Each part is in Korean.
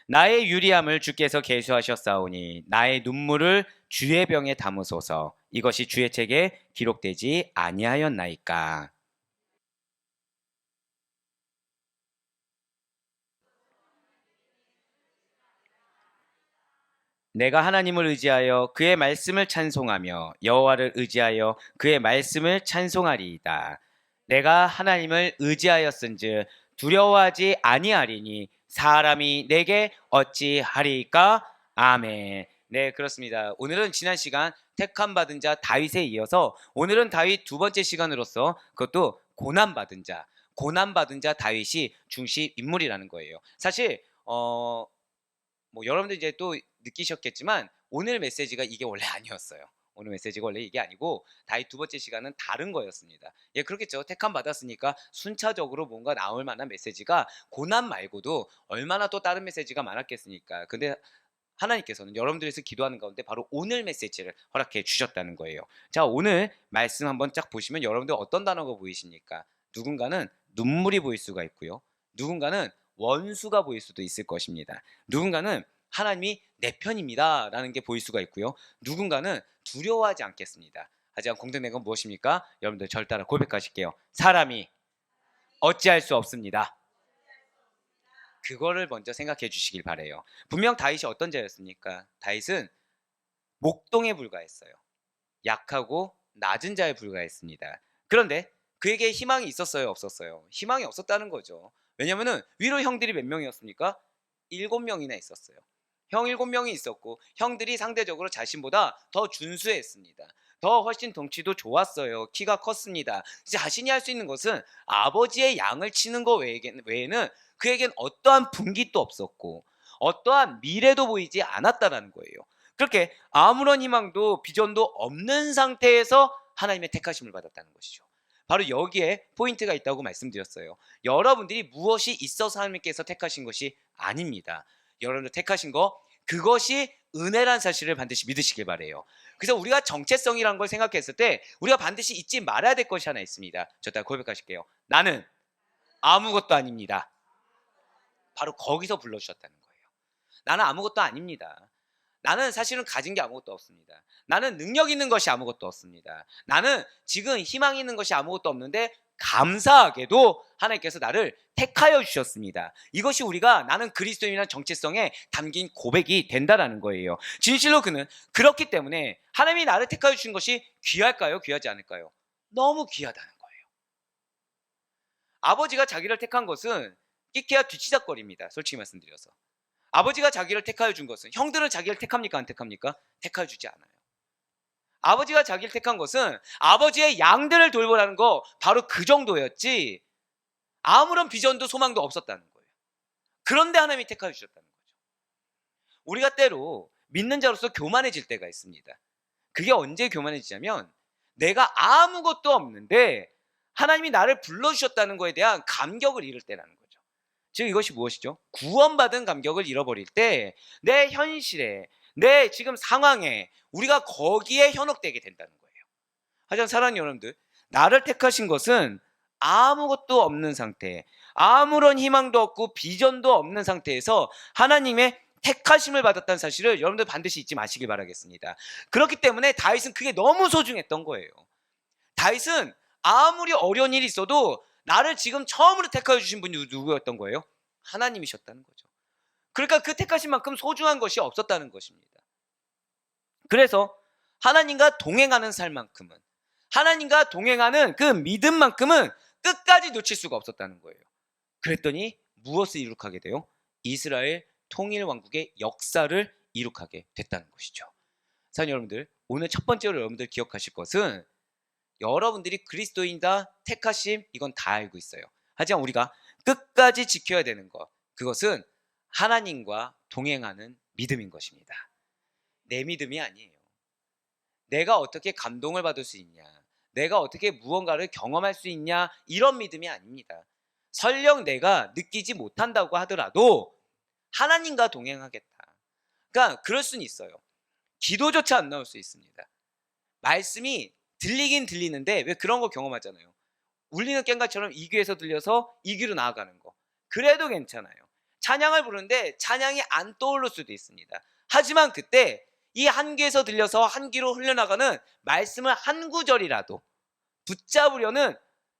나의 유리함을 주께서 계수하셨사오니 나의 눈물을 주의 병에 담으소서. 이것이 주의 책에 기록되지 아니하였나이까. 내가 하나님을 의지하여 그의 말씀을 찬송하며 여호와를 의지하여 그의 말씀을 찬송하리이다. 내가 하나님을 의지하였은즉 두려워하지 아니하리니 사람이 내게 어찌하리까? 아멘. 네, 그렇습니다. 오늘은 지난 시간 택함 받은 자 다윗에 이어서 오늘은 다윗 두 번째 시간으로서 그것도 고난 받은 자 다윗이 중심 인물이라는 거예요. 사실 뭐 여러분들 이제 또 느끼셨겠지만 오늘 메시지가 이게 원래 아니었어요. 오늘 메시지가 원래 이게 아니고 다윗 두 번째 시간은 다른 거였습니다. 예, 그렇겠죠. 택함 받았으니까 순차적으로 뭔가 나올 만한 메시지가 고난 말고도 얼마나 또 다른 메시지가 많았겠습니까? 근데 하나님께서는 여러분들에서 기도하는 가운데 바로 오늘 메시지를 허락해 주셨다는 거예요. 자, 오늘 말씀 한번 쫙 보시면 여러분들 어떤 단어가 보이십니까? 누군가는 눈물이 보일 수가 있고요. 누군가는 원수가 보일 수도 있을 것입니다. 누군가는 하나님이 내 편입니다 라는 게 보일 수가 있고요. 누군가는 두려워하지 않겠습니다. 하지만 공통된 건 무엇입니까? 여러분들 절 따라 고백하실게요. 사람이 어찌할 수 없습니다. 그거를 먼저 생각해 주시길 바래요. 분명 다윗이 어떤 자였습니까? 다윗은 목동에 불과했어요. 약하고 낮은 자에 불과했습니다. 그런데 그에게 희망이 있었어요, 없었어요? 희망이 없었다는 거죠. 왜냐면은 위로 형들이 몇 명이었습니까? 7명이나 있었어요. 형 7명이 있었고 형들이 상대적으로 자신보다 더 준수했습니다. 더 훨씬 덩치도 좋았어요. 키가 컸습니다. 자신이 할 수 있는 것은 아버지의 양을 치는 것 외에는 그에겐 어떠한 분깃도 없었고 어떠한 미래도 보이지 않았다는 거예요. 그렇게 아무런 희망도 비전도 없는 상태에서 하나님의 택하심을 받았다는 것이죠. 바로 여기에 포인트가 있다고 말씀드렸어요. 여러분들이 무엇이 있어서 하나님께서 택하신 것이 아닙니다. 여러분들 택하신 거 그것이 은혜란 사실을 반드시 믿으시길 바래요. 그래서 우리가 정체성이라는 걸 생각했을 때 우리가 반드시 잊지 말아야 될 것이 하나 있습니다. 저 따라 고백하실게요. 나는 아무것도 아닙니다. 바로 거기서 불러주셨다는 거예요. 나는 아무것도 아닙니다. 나는 사실은 가진 게 아무것도 없습니다. 나는 능력 있는 것이 아무것도 없습니다. 나는 지금 희망 있는 것이 아무것도 없는데 감사하게도 하나님께서 나를 택하여 주셨습니다. 이것이 우리가 나는 그리스도인이라는 정체성에 담긴 고백이 된다라는 거예요. 진실로 그는 그렇기 때문에 하나님이 나를 택하여 주신 것이 귀할까요? 귀하지 않을까요? 너무 귀하다는 거예요. 아버지가 자기를 택한 것은 끼케야 뒤치다거리입니다. 솔직히 말씀드려서. 아버지가 자기를 택하여 준 것은 형들은 자기를 택합니까? 안 택합니까? 택하여 주지 않아요. 아버지가 자기를 택한 것은 아버지의 양들을 돌보라는 거 바로 그 정도였지 아무런 비전도 소망도 없었다는 거예요. 그런데 하나님이 택하여 주셨다는 거죠. 우리가 때로 믿는 자로서 교만해질 때가 있습니다. 그게 언제 교만해지냐면 내가 아무것도 없는데 하나님이 나를 불러주셨다는 거에 대한 감격을 잃을 때라는 거죠. 즉 이것이 무엇이죠? 구원받은 감격을 잃어버릴 때 내 현실에 내 지금 상황에 우리가 거기에 현혹되게 된다는 거예요. 하지만 사랑하는 여러분들, 나를 택하신 것은 아무것도 없는 상태, 아무런 희망도 없고 비전도 없는 상태에서 하나님의 택하심을 받았다는 사실을 여러분들 반드시 잊지 마시길 바라겠습니다. 그렇기 때문에 다윗은 그게 너무 소중했던 거예요. 다윗은 아무리 어려운 일이 있어도 나를 지금 처음으로 택하여 주신 분이 누구였던 거예요? 하나님이셨다는 거죠. 그러니까 그 택하신 만큼 소중한 것이 없었다는 것입니다. 그래서 하나님과 동행하는 삶만큼은 하나님과 동행하는 그 믿음만큼은 끝까지 놓칠 수가 없었다는 거예요. 그랬더니 무엇을 이룩하게 돼요? 이스라엘 통일 왕국의 역사를 이룩하게 됐다는 것이죠. 사랑하는 여러분들, 오늘 첫 번째로 여러분들 기억하실 것은 여러분들이 그리스도인이다, 택하심, 이건 다 알고 있어요. 하지만 우리가 끝까지 지켜야 되는 것, 그것은 하나님과 동행하는 믿음인 것입니다. 내 믿음이 아니에요. 내가 어떻게 감동을 받을 수 있냐, 내가 어떻게 무언가를 경험할 수 있냐, 이런 믿음이 아닙니다. 설령 내가 느끼지 못한다고 하더라도 하나님과 동행하겠다. 그러니까 그럴 수는 있어요. 기도조차 안 나올 수 있습니다. 말씀이 들리긴 들리는데 왜 그런 거 경험하잖아요. 울리는 꽹과처럼 이 귀에서 들려서 이 귀로 나아가는 거. 그래도 괜찮아요. 찬양을 부르는데 찬양이 안 떠오를 수도 있습니다. 하지만 그때 이 한 귀에서 들려서 한 귀로 흘러나가는 말씀을 한 구절이라도 붙잡으려는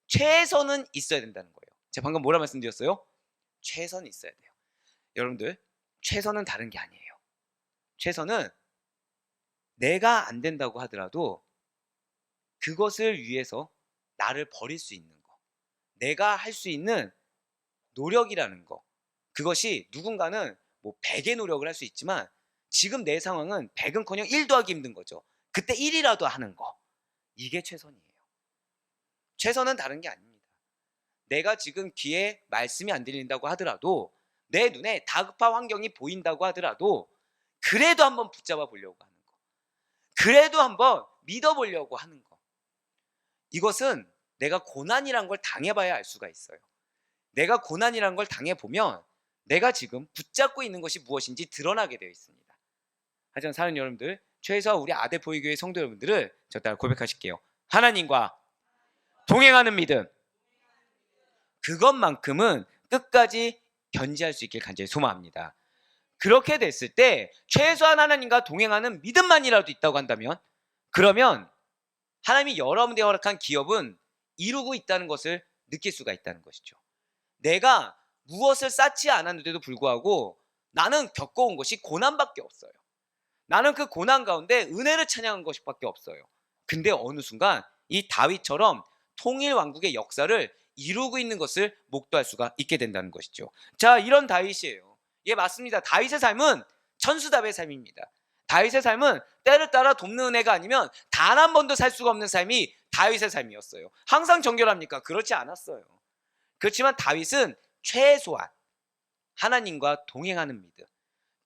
최선은 있어야 된다는 거예요. 제가 방금 뭐라 말씀드렸어요? 최선이 있어야 돼요. 여러분들, 최선은 다른 게 아니에요. 최선은 내가 안 된다고 하더라도 그것을 위해서 나를 버릴 수 있는 거, 내가 할 수 있는 노력이라는 거, 그것이 누군가는 뭐 100의 노력을 할 수 있지만 지금 내 상황은 100은커녕 1도 하기 힘든 거죠. 그때 1이라도 하는 거, 이게 최선이에요. 최선은 다른 게 아닙니다. 내가 지금 귀에 말씀이 안 들린다고 하더라도, 내 눈에 다급한 환경이 보인다고 하더라도 그래도 한번 붙잡아 보려고 하는 거, 그래도 한번 믿어보려고 하는 거, 이것은 내가 고난이란 걸 당해봐야 알 수가 있어요. 내가 고난이란 걸 당해보면 내가 지금 붙잡고 있는 것이 무엇인지 드러나게 되어 있습니다. 하지만 사는 여러분들, 최소한 우리 아대보이교회 성도 여러분들을 저 따라 고백하실게요. 하나님과 동행하는 믿음, 그것만큼은 끝까지 견지할 수 있길 간절히 소망합니다. 그렇게 됐을 때 최소한 하나님과 동행하는 믿음만이라도 있다고 한다면, 그러면 하나님이 여러분에게 허락한 기업은 이루고 있다는 것을 느낄 수가 있다는 것이죠. 내가 무엇을 쌓지 않았는데도 불구하고 나는 겪어온 것이 고난밖에 없어요. 나는 그 고난 가운데 은혜를 찬양한 것밖에 없어요. 근데 어느 순간 이 다윗처럼 통일 왕국의 역사를 이루고 있는 것을 목도할 수가 있게 된다는 것이죠. 자, 이런 다윗이에요. 예, 맞습니다. 다윗의 삶은 천수답의 삶입니다. 다윗의 삶은 때를 따라 돕는 은혜가 아니면 단 한 번도 살 수가 없는 삶이 다윗의 삶이었어요. 항상 정결합니까? 그렇지 않았어요. 그렇지만 다윗은 최소한 하나님과 동행하는 믿음,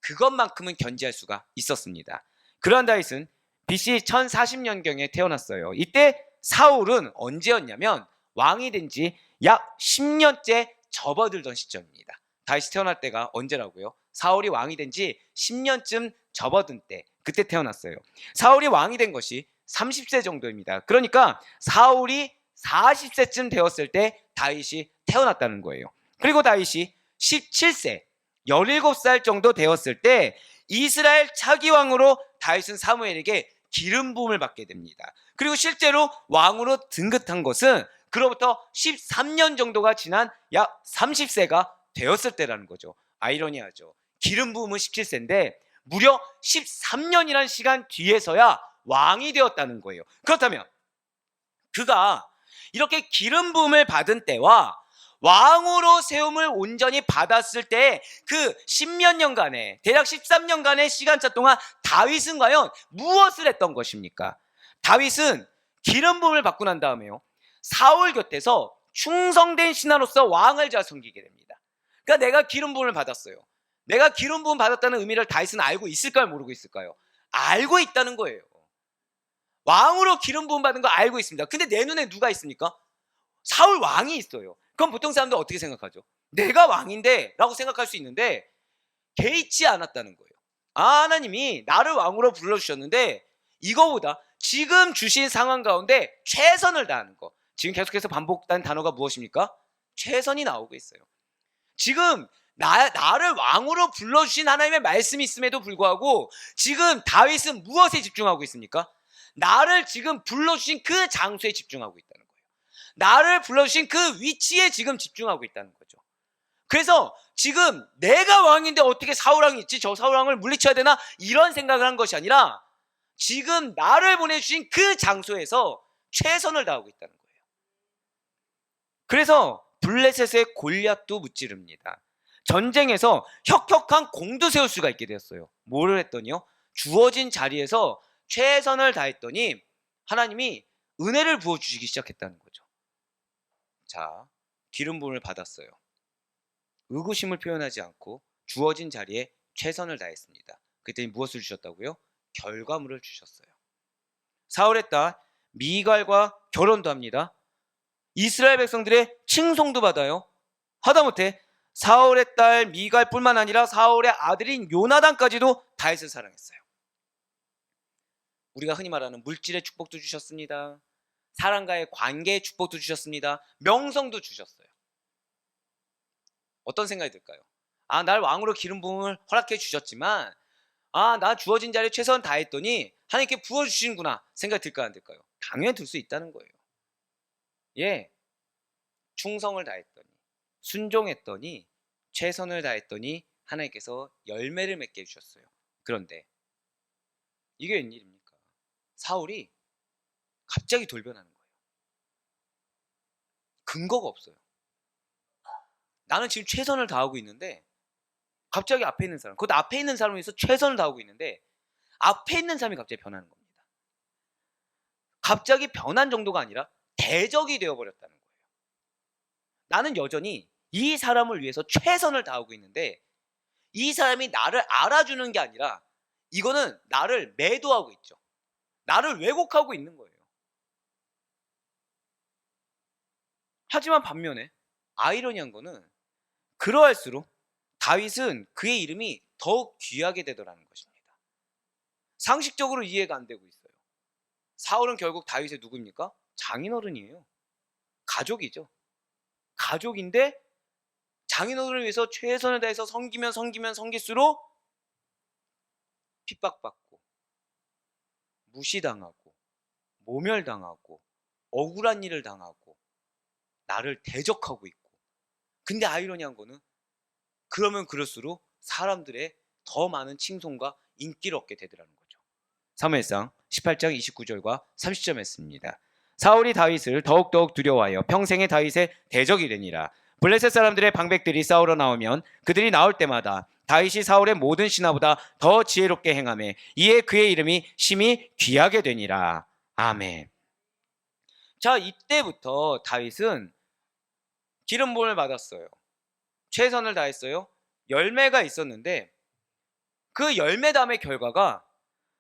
그것만큼은 견지할 수가 있었습니다. 그러한 다윗은 BC 1040년경에 태어났어요. 이때 사울은 언제였냐면 왕이 된 지 약 10년째 접어들던 시점입니다. 다윗이 태어날 때가 언제라고요? 사울이 왕이 된 지 10년쯤 접어든 때, 그때 태어났어요. 사울이 왕이 된 것이 30세 정도입니다. 그러니까 사울이 40세쯤 되었을 때 다윗이 태어났다는 거예요. 그리고 다윗이 17세, 17살 정도 되었을 때 이스라엘 차기 왕으로 다윗은 사무엘에게 기름 부음을 받게 됩니다. 그리고 실제로 왕으로 등극한 것은 그로부터 13년 정도가 지난 약 30세가 되었을 때라는 거죠. 아이러니하죠. 기름 부음은 17세인데 무려 13년이라는 시간 뒤에서야 왕이 되었다는 거예요. 그렇다면 그가 이렇게 기름 부음을 받은 때와 왕으로 세움을 온전히 받았을 때 그 10몇 년간의, 대략 13년간의 시간차 동안 다윗은 과연 무엇을 했던 것입니까? 다윗은 기름 부음을 받고 난 다음에요, 사울 곁에서 충성된 신하로서 왕을 잘 섬기게 됩니다. 그러니까 내가 기름 부음을 받았어요. 내가 기름 부음 받았다는 의미를 다윗은 알고 있을까요? 모르고 있을까요? 알고 있다는 거예요. 왕으로 기름 부음 받은 거 알고 있습니다. 근데 내 눈에 누가 있습니까? 사울 왕이 있어요. 그럼 보통 사람들 어떻게 생각하죠? 내가 왕인데 라고 생각할 수 있는데 개의치 않았다는 거예요. 하나님이 나를 왕으로 불러주셨는데 이거보다 지금 주신 상황 가운데 최선을 다하는 거, 지금 계속해서 반복된 단어가 무엇입니까? 최선이 나오고 있어요. 지금 나를 왕으로 불러주신 하나님의 말씀이 있음에도 불구하고 지금 다윗은 무엇에 집중하고 있습니까? 나를 지금 불러주신 그 장소에 집중하고 있다는 거예요. 나를 불러주신 그 위치에 지금 집중하고 있다는 거죠. 그래서 지금 내가 왕인데 어떻게 사울왕이 있지? 저 사울왕을 물리쳐야 되나? 이런 생각을 한 것이 아니라 지금 나를 보내주신 그 장소에서 최선을 다하고 있다는 거예요. 그래서 블레셋의 골리앗도 무찌릅니다. 전쟁에서 혁혁한 공도 세울 수가 있게 되었어요. 뭐를 했더니요? 주어진 자리에서 최선을 다했더니 하나님이 은혜를 부어주시기 시작했다는 거죠. 자, 기름 부음을 받았어요. 의구심을 표현하지 않고 주어진 자리에 최선을 다했습니다. 그랬더니 무엇을 주셨다고요? 결과물을 주셨어요. 사울의 딸 미갈과 결혼도 합니다. 이스라엘 백성들의 칭송도 받아요. 하다못해 사울의 딸 미갈뿐만 아니라 사울의 아들인 요나단까지도 다윗을 사랑했어요. 우리가 흔히 말하는 물질의 축복도 주셨습니다. 사람과의 관계의 축복도 주셨습니다. 명성도 주셨어요. 어떤 생각이 들까요? 날 왕으로 기름 부음을 허락해 주셨지만 나 주어진 자리에 최선 다했더니 하나님께 부어주시는구나 생각이 들까 안 들까요? 당연히 들 수 있다는 거예요. 예, 충성을 다했더니 순종했더니 최선을 다했더니 하나님께서 열매를 맺게 해주셨어요. 그런데 이게 웬일입니까? 사울이 갑자기 돌변하는 거예요. 근거가 없어요. 나는 지금 최선을 다하고 있는데 갑자기 앞에 있는 사람, 그것도 앞에 있는 사람을 위해서 최선을 다하고 있는데 앞에 있는 사람이 갑자기 변하는 겁니다. 갑자기 변한 정도가 아니라 대적이 되어버렸다는 거예요. 나는 여전히 이 사람을 위해서 최선을 다하고 있는데 이 사람이 나를 알아주는 게 아니라 이거는 나를 매도하고 있죠. 나를 왜곡하고 있는 거예요. 하지만 반면에 아이러니한 거는 그러할수록 다윗은 그의 이름이 더욱 귀하게 되더라는 것입니다. 상식적으로 이해가 안 되고 있어요. 사울은 결국 다윗의 누구입니까? 장인어른이에요. 가족이죠. 가족인데 장인어른을 위해서 최선을 다해서 섬기면 섬길수록 핍박받고 무시당하고 모멸당하고 억울한 일을 당하고 나를 대적하고 있고, 근데 아이러니한 거는 그러면 그럴수록 사람들의 더 많은 칭송과 인기를 얻게 되더라는 거죠. 사무엘상 18장 29절과 30절 말씀입니다. 사울이 다윗을 더욱더욱 두려워하여 평생의 다윗의 대적이 되니라. 블레셋 사람들의 방백들이 싸우러 나오면 그들이 나올 때마다 다윗이 사울의 모든 신하보다 더 지혜롭게 행하매 이에 그의 이름이 심히 귀하게 되니라. 아멘. 자, 이때부터 다윗은 기름 부음을 받았어요. 최선을 다했어요. 열매가 있었는데 그 열매담의 결과가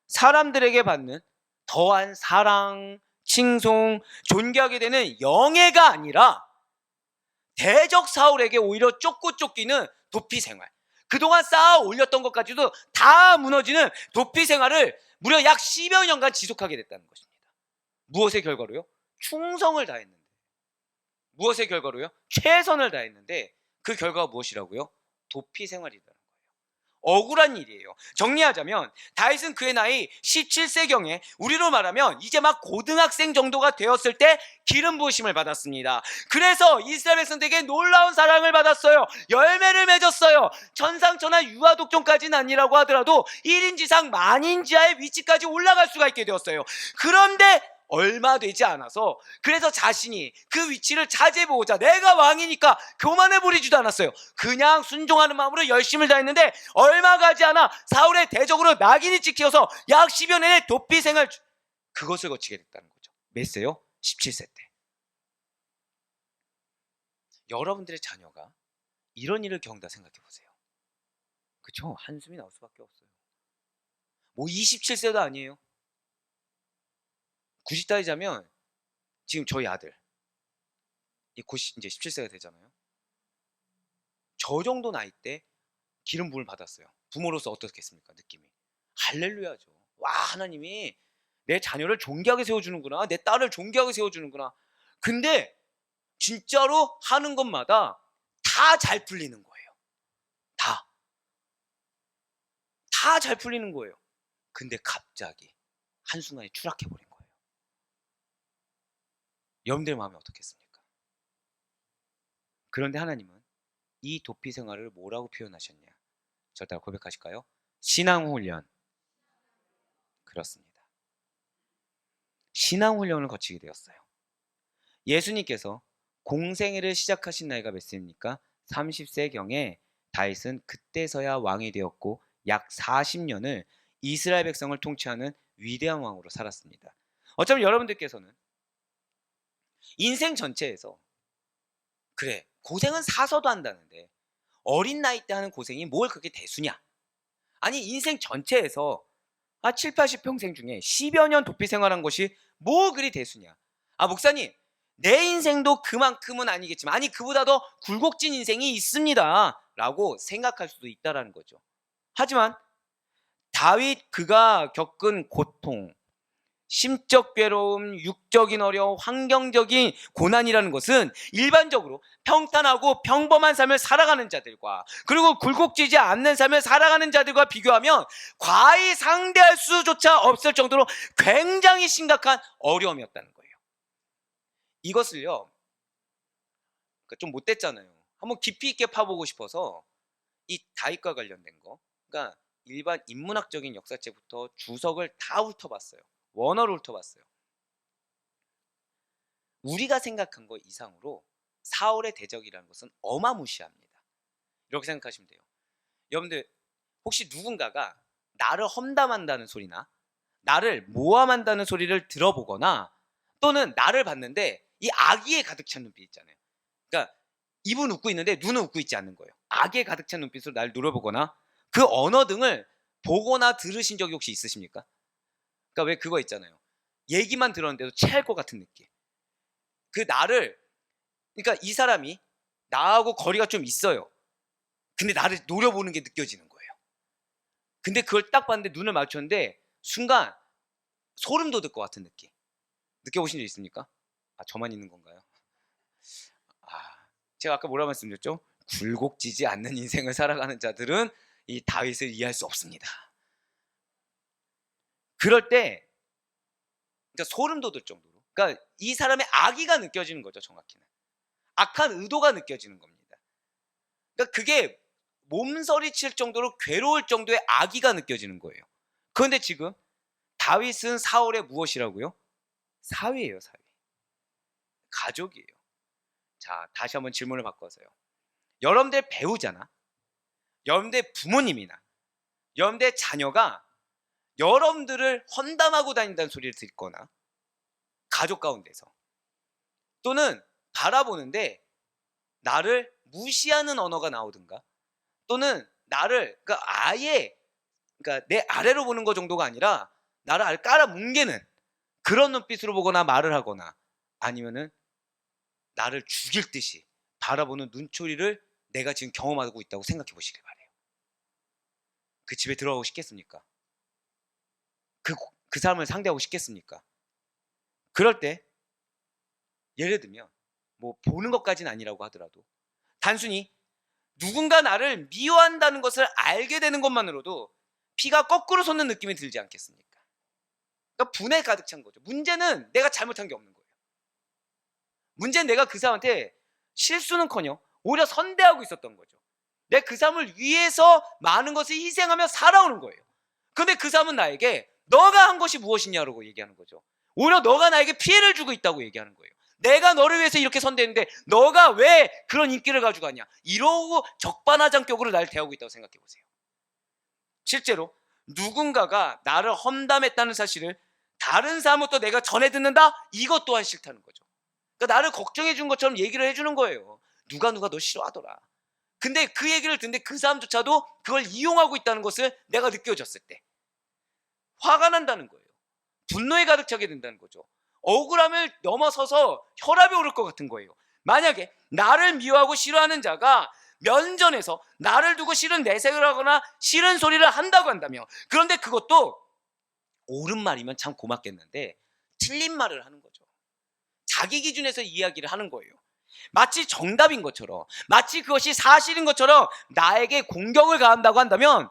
사람들에게 받는 더한 사랑, 칭송, 존경하게 되는 영예가 아니라 대적 사울에게 오히려 쫓고 쫓기는 도피 생활, 그동안 쌓아 올렸던 것까지도 다 무너지는 도피 생활을 무려 약 10여 년간 지속하게 됐다는 것입니다. 무엇의 결과로요? 충성을 다했는데. 무엇의 결과로요? 최선을 다했는데 그 결과가 무엇이라고요? 도피 생활이라는 거예요. 억울한 일이에요. 정리하자면 다윗은 그의 나이 17세경에 우리로 말하면 이제 막 고등학생 정도가 되었을 때 기름 부으심을 받았습니다. 그래서 이스라엘 백성들에게 놀라운 사랑을 받았어요. 열매를 맺었어요. 천상천하 유아독존까지는 아니라고 하더라도 1인지상 만인지하의 위치까지 올라갈 수가 있게 되었어요. 그런데 얼마 되지 않아서 그래서 자신이 그 위치를 차지해보고자 내가 왕이니까 교만해버리지도 않았어요. 그냥 순종하는 마음으로 열심을 다했는데 얼마 가지 않아 사울의 대적으로 낙인이 찍혀서 약 10여 년의 도피 생활, 그것을 거치게 됐다는 거죠. 몇 세요? 17세 때. 여러분들의 자녀가 이런 일을 겪는다 생각해보세요. 그렇죠? 한숨이 나올 수밖에 없어요. 뭐 27세도 아니에요. 굳이 따지자면 지금 저희 아들 곧 이제 17세가 되잖아요. 저 정도 나이 때 기름 부음을 받았어요. 부모로서 어떻겠습니까? 느낌이 할렐루야죠. 와, 하나님이 내 자녀를 존귀하게 세워주는구나, 내 딸을 존귀하게 세워주는구나. 근데 진짜로 하는 것마다 다 잘 풀리는 거예요. 다 잘 풀리는 거예요. 근데 갑자기 한순간에 추락해버린 거예요. 여러분들의 마음이 어떻겠습니까? 그런데 하나님은 이 도피 생활을 뭐라고 표현하셨냐? 저 따라 고백하실까요? 신앙훈련. 그렇습니다. 신앙훈련을 거치게 되었어요. 예수님께서 공생애를 시작하신 나이가 몇 세입니까? 30세경에 다윗은 그때서야 왕이 되었고 약 40년을 이스라엘 백성을 통치하는 위대한 왕으로 살았습니다. 어쩌면 여러분들께서는 인생 전체에서 그래, 고생은 사서도 한다는데 어린 나이 때 하는 고생이 뭘 그렇게 대수냐? 아니, 인생 전체에서 7, 80평생 중에 10여 년 도피 생활한 것이 뭐 그리 대수냐? 목사님, 내 인생도 그만큼은 아니겠지만 아니 그보다 더 굴곡진 인생이 있습니다 라고 생각할 수도 있다는 거죠. 하지만 다윗 그가 겪은 고통, 심적 괴로움, 육적인 어려움, 환경적인 고난이라는 것은 일반적으로 평탄하고 평범한 삶을 살아가는 자들과 그리고 굴곡지지 않는 삶을 살아가는 자들과 비교하면 과히 상대할 수조차 없을 정도로 굉장히 심각한 어려움이었다는 거예요. 이것을요, 그러니까 좀 못됐잖아요. 한번 깊이 있게 파보고 싶어서 이 다윗과 관련된 거, 그러니까 일반 인문학적인 역사책부터 주석을 다 훑어봤어요. 원어를 훑어봤어요. 우리가 생각한 거 이상으로 사울의 대적이라는 것은 어마무시합니다. 이렇게 생각하시면 돼요. 여러분들 혹시 누군가가 나를 험담한다는 소리나 나를 모함한다는 소리를 들어보거나 또는 나를 봤는데 이 악의에 가득 찬 눈빛 있잖아요. 그러니까 입은 웃고 있는데 눈은 웃고 있지 않는 거예요. 악에 가득 찬 눈빛으로 나를 노려보거나 그 언어 등을 보거나 들으신 적이 혹시 있으십니까? 그러니까 왜 그거 있잖아요. 얘기만 들었는데도 체할 것 같은 느낌. 그 나를, 그러니까 이 사람이 나하고 거리가 좀 있어요. 근데 나를 노려보는 게 느껴지는 거예요. 근데 그걸 딱 봤는데 눈을 맞췄는데 순간 소름 돋을 것 같은 느낌. 느껴보신 적 있습니까? 아, 저만 있는 건가요? 제가 아까 뭐라 말씀드렸죠? 굴곡지지 않는 인생을 살아가는 자들은 이 다윗을 이해할 수 없습니다. 그럴 때 그러니까 소름 돋을 정도로, 그러니까 이 사람의 악의가 느껴지는 거죠. 정확히는 악한 의도가 느껴지는 겁니다. 그러니까 그게 몸서리칠 정도로 괴로울 정도의 악의가 느껴지는 거예요. 그런데 지금 다윗은 사울의 무엇이라고요? 사위예요. 사위. 가족이에요. 자, 다시 한번 질문을 바꿔서요. 여러분들 배우자나 여러분들 부모님이나 여러분들 자녀가 여러분들을 험담하고 다닌다는 소리를 듣거나 가족 가운데서 또는 바라보는데 나를 무시하는 언어가 나오든가 또는 나를 그러니까 아예 그러니까 내 아래로 보는 거 정도가 아니라 나를 깔아뭉개는 그런 눈빛으로 보거나 말을 하거나 아니면은 나를 죽일 듯이 바라보는 눈초리를 내가 지금 경험하고 있다고 생각해 보시길 바래요. 그 집에 들어가고 싶겠습니까? 그 사람을 상대하고 싶겠습니까? 그럴 때 예를 들면 뭐 보는 것까지는 아니라고 하더라도 단순히 누군가 나를 미워한다는 것을 알게 되는 것만으로도 피가 거꾸로 솟는 느낌이 들지 않겠습니까? 그러니까 분에 가득 찬 거죠. 문제는 내가 잘못한 게 없는 거예요. 문제는 내가 그 사람한테 실수는커녕 오히려 선대하고 있었던 거죠. 내가 그 사람을 위해서 많은 것을 희생하며 살아오는 거예요. 그런데 그 사람은 나에게 너가 한 것이 무엇이냐고 얘기하는 거죠. 오히려 너가 나에게 피해를 주고 있다고 얘기하는 거예요. 내가 너를 위해서 이렇게 선대했는데 너가 왜 그런 인기를 가지고 가냐. 이러고 적반하장격으로 날 대하고 있다고 생각해 보세요. 실제로 누군가가 나를 험담했다는 사실을 다른 사람부터 내가 전해 듣는다? 이것 또한 싫다는 거죠. 그러니까 나를 걱정해 준 것처럼 얘기를 해주는 거예요. 누가 너 싫어하더라. 근데 그 얘기를 듣는데 그 사람조차도 그걸 이용하고 있다는 것을 내가 느껴졌을 때 화가 난다는 거예요. 분노에 가득 차게 된다는 거죠. 억울함을 넘어서서 혈압이 오를 것 같은 거예요. 만약에 나를 미워하고 싫어하는 자가 면전에서 나를 두고 싫은 내색을 하거나 싫은 소리를 한다고 한다며, 그런데 그것도 옳은 말이면 참 고맙겠는데 틀린 말을 하는 거죠. 자기 기준에서 이야기를 하는 거예요. 마치 정답인 것처럼, 마치 그것이 사실인 것처럼 나에게 공격을 가한다고 한다면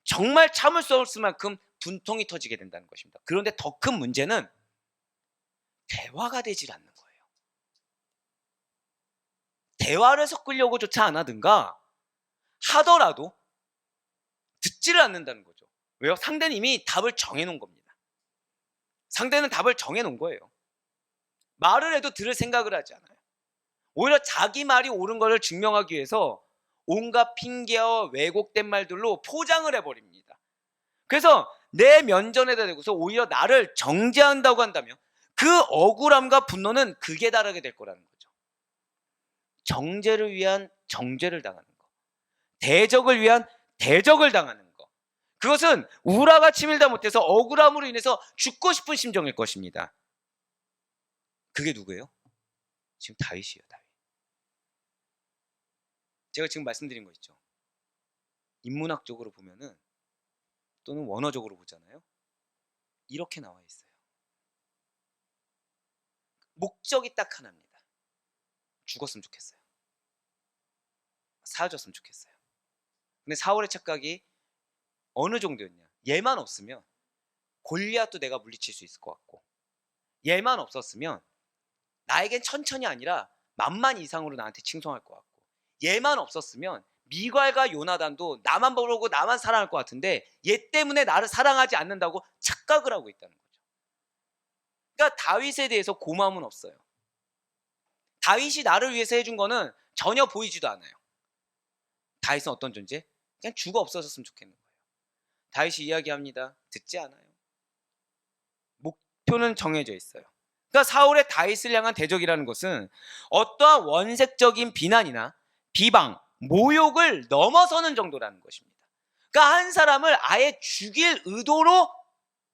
정말 참을 수 없을 만큼 분통이 터지게 된다는 것입니다. 그런데 더 큰 문제는 대화가 되질 않는 거예요. 대화를 섞으려고조차 안 하든가 하더라도 듣지를 않는다는 거죠. 왜요? 상대는 이미 답을 정해놓은 겁니다. 상대는 답을 정해놓은 거예요. 말을 해도 들을 생각을 하지 않아요. 오히려 자기 말이 옳은 것을 증명하기 위해서 온갖 핑계와 왜곡된 말들로 포장을 해버립니다. 그래서 내 면전에다 대고서 오히려 나를 정죄한다고 한다면 그 억울함과 분노는 극에 달하게 될 거라는 거죠. 정죄를 위한 정죄를 당하는 거, 대적을 위한 대적을 당하는 거, 그것은 우라가 치밀다 못해서 억울함으로 인해서 죽고 싶은 심정일 것입니다. 그게 누구예요? 지금 다윗이에요. 다윗. 제가 지금 말씀드린 거 있죠. 인문학적으로 보면은 또는 원어적으로 보잖아요. 이렇게 나와 있어요. 목적이 딱 하나입니다. 죽었으면 좋겠어요. 사라졌으면 좋겠어요. 근데 사울의 착각이 어느 정도였냐? 얘만 없으면 골리앗도 내가 물리칠 수 있을 것 같고, 얘만 없었으면 나에겐 천천이 아니라 만만 이상으로 나한테 칭송할 것 같고, 얘만 없었으면 미갈과 요나단도 나만 보고 나만 사랑할 것 같은데 얘 때문에 나를 사랑하지 않는다고 착각을 하고 있다는 거죠. 그러니까 다윗에 대해서 고마움은 없어요. 다윗이 나를 위해서 해준 거는 전혀 보이지도 않아요. 다윗은 어떤 존재? 그냥 죽어 없어졌으면 좋겠는 거예요. 다윗이 이야기합니다. 듣지 않아요. 목표는 정해져 있어요. 그러니까 사울의 다윗을 향한 대적이라는 것은 어떠한 원색적인 비난이나 비방, 모욕을 넘어서는 정도라는 것입니다. 그러니까 한 사람을 아예 죽일 의도로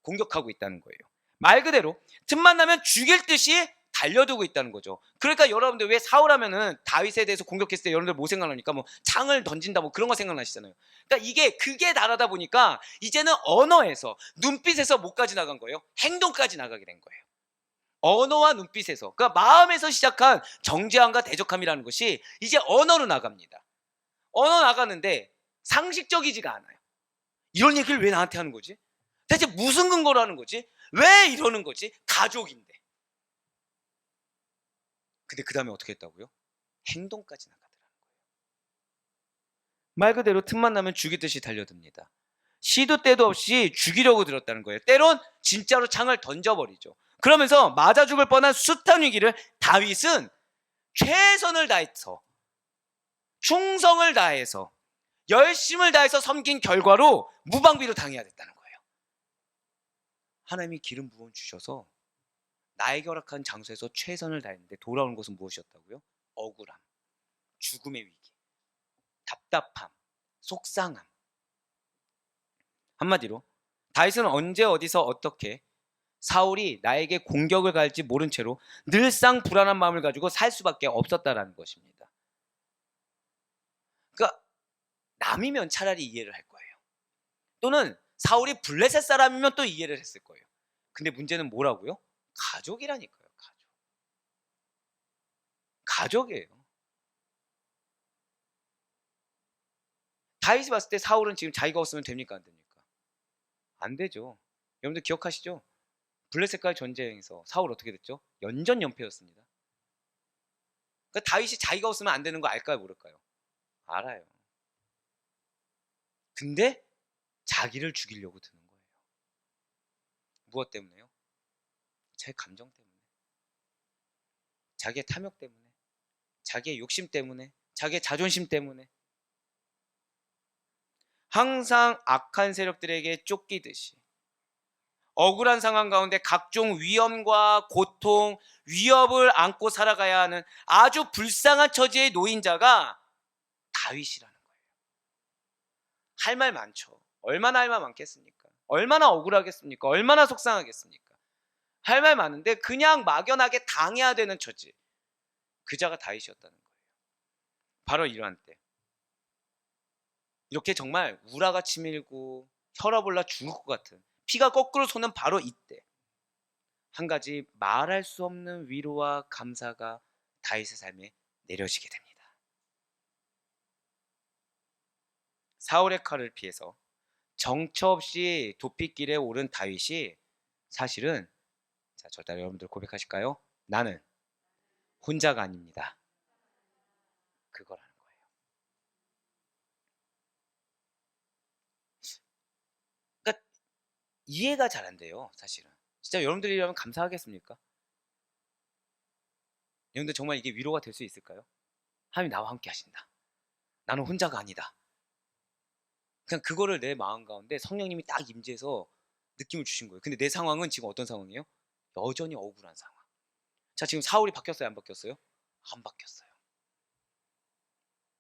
공격하고 있다는 거예요. 말 그대로 틈만 나면 죽일 듯이 달려들고 있다는 거죠. 그러니까 여러분들 왜 사울 하면은 다윗에 대해서 공격했을 때 여러분들 뭐 생각나니까 뭐 창을 던진다 뭐 그런 거 생각나시잖아요. 그러니까 그게 다르다 보니까 이제는 언어에서 눈빛에서 뭐까지 나간 거예요? 행동까지 나가게 된 거예요. 언어와 눈빛에서, 그러니까 마음에서 시작한 정죄함과 대적함이라는 것이 이제 언어로 나갑니다. 언어 나가는데 상식적이지가 않아요. 이런 얘기를 왜 나한테 하는 거지? 대체 무슨 근거로 하는 거지? 왜 이러는 거지? 가족인데. 근데 그 다음에 어떻게 했다고요? 행동까지 나가더라는 거예요. 말 그대로 틈만 나면 죽이듯이 달려듭니다. 시도 때도 없이 죽이려고 들었다는 거예요. 때론 진짜로 창을 던져버리죠. 그러면서 맞아 죽을 뻔한 숱한 위기를 다윗은 최선을 다해서, 충성을 다해서, 열심을 다해서 섬긴 결과로 무방비로 당해야 됐다는 거예요. 하나님이 기름 부어 주셔서 나에게 허락한 장소에서 최선을 다했는데 돌아오는 것은 무엇이었다고요? 억울함, 죽음의 위기, 답답함, 속상함. 한마디로 다윗은 언제 어디서 어떻게 사울이 나에게 공격을 갈지 모른 채로 늘상 불안한 마음을 가지고 살 수밖에 없었다라는 것입니다. 그러니까 남이면 차라리 이해를 할 거예요. 또는 사울이 블레셋 사람이면 또 이해를 했을 거예요. 근데 문제는 뭐라고요? 가족이라니까요. 가족이에요. 다윗이 봤을 때 사울은 지금 자기가 없으면 됩니까? 안 됩니까? 안 되죠. 여러분들 기억하시죠? 블레셋과의 전쟁에서 사울 어떻게 됐죠? 연전연패였습니다. 그러니까 다윗이 자기가 없으면 안 되는 거 알까요? 모를까요? 알아요. 근데 자기를 죽이려고 드는 거예요. 무엇 때문에요? 자기 감정 때문에, 자기의 탐욕 때문에, 자기의 욕심 때문에, 자기의 자존심 때문에. 항상 악한 세력들에게 쫓기듯이 억울한 상황 가운데 각종 위험과 고통, 위협을 안고 살아가야 하는 아주 불쌍한 처지의 노인자가 다윗이라는 거예요. 할 말 많죠. 얼마나 할 말 많겠습니까? 얼마나 억울하겠습니까? 얼마나 속상하겠습니까? 할 말 많은데 그냥 막연하게 당해야 되는 처지. 그 자가 다윗이었다는 거예요. 바로 이러한 때. 이렇게 정말 우라가 치밀고 혈압 올라 죽을 것 같은, 피가 거꾸로 솟는 바로 이때 한 가지 말할 수 없는 위로와 감사가 다윗의 삶에 내려지게 됩니다. 사울의 칼을 피해서 정처 없이 도피길에 오른 다윗이 사실은, 자, 저 따라 여러분들 고백하실까요? 나는 혼자가 아닙니다. 그거라는 거예요. 그러니까 이해가 잘 안 돼요. 사실은 진짜 여러분들이라면 감사하겠습니까? 여러분들 정말 이게 위로가 될 수 있을까요? 하나님이 나와 함께 하신다. 나는 혼자가 아니다. 그냥 그거를 내 마음 가운데 성령님이 딱 임재해서 느낌을 주신 거예요. 근데 내 상황은 지금 어떤 상황이에요? 여전히 억울한 상황. 자, 지금 사울이 바뀌었어요? 안 바뀌었어요? 안 바뀌었어요.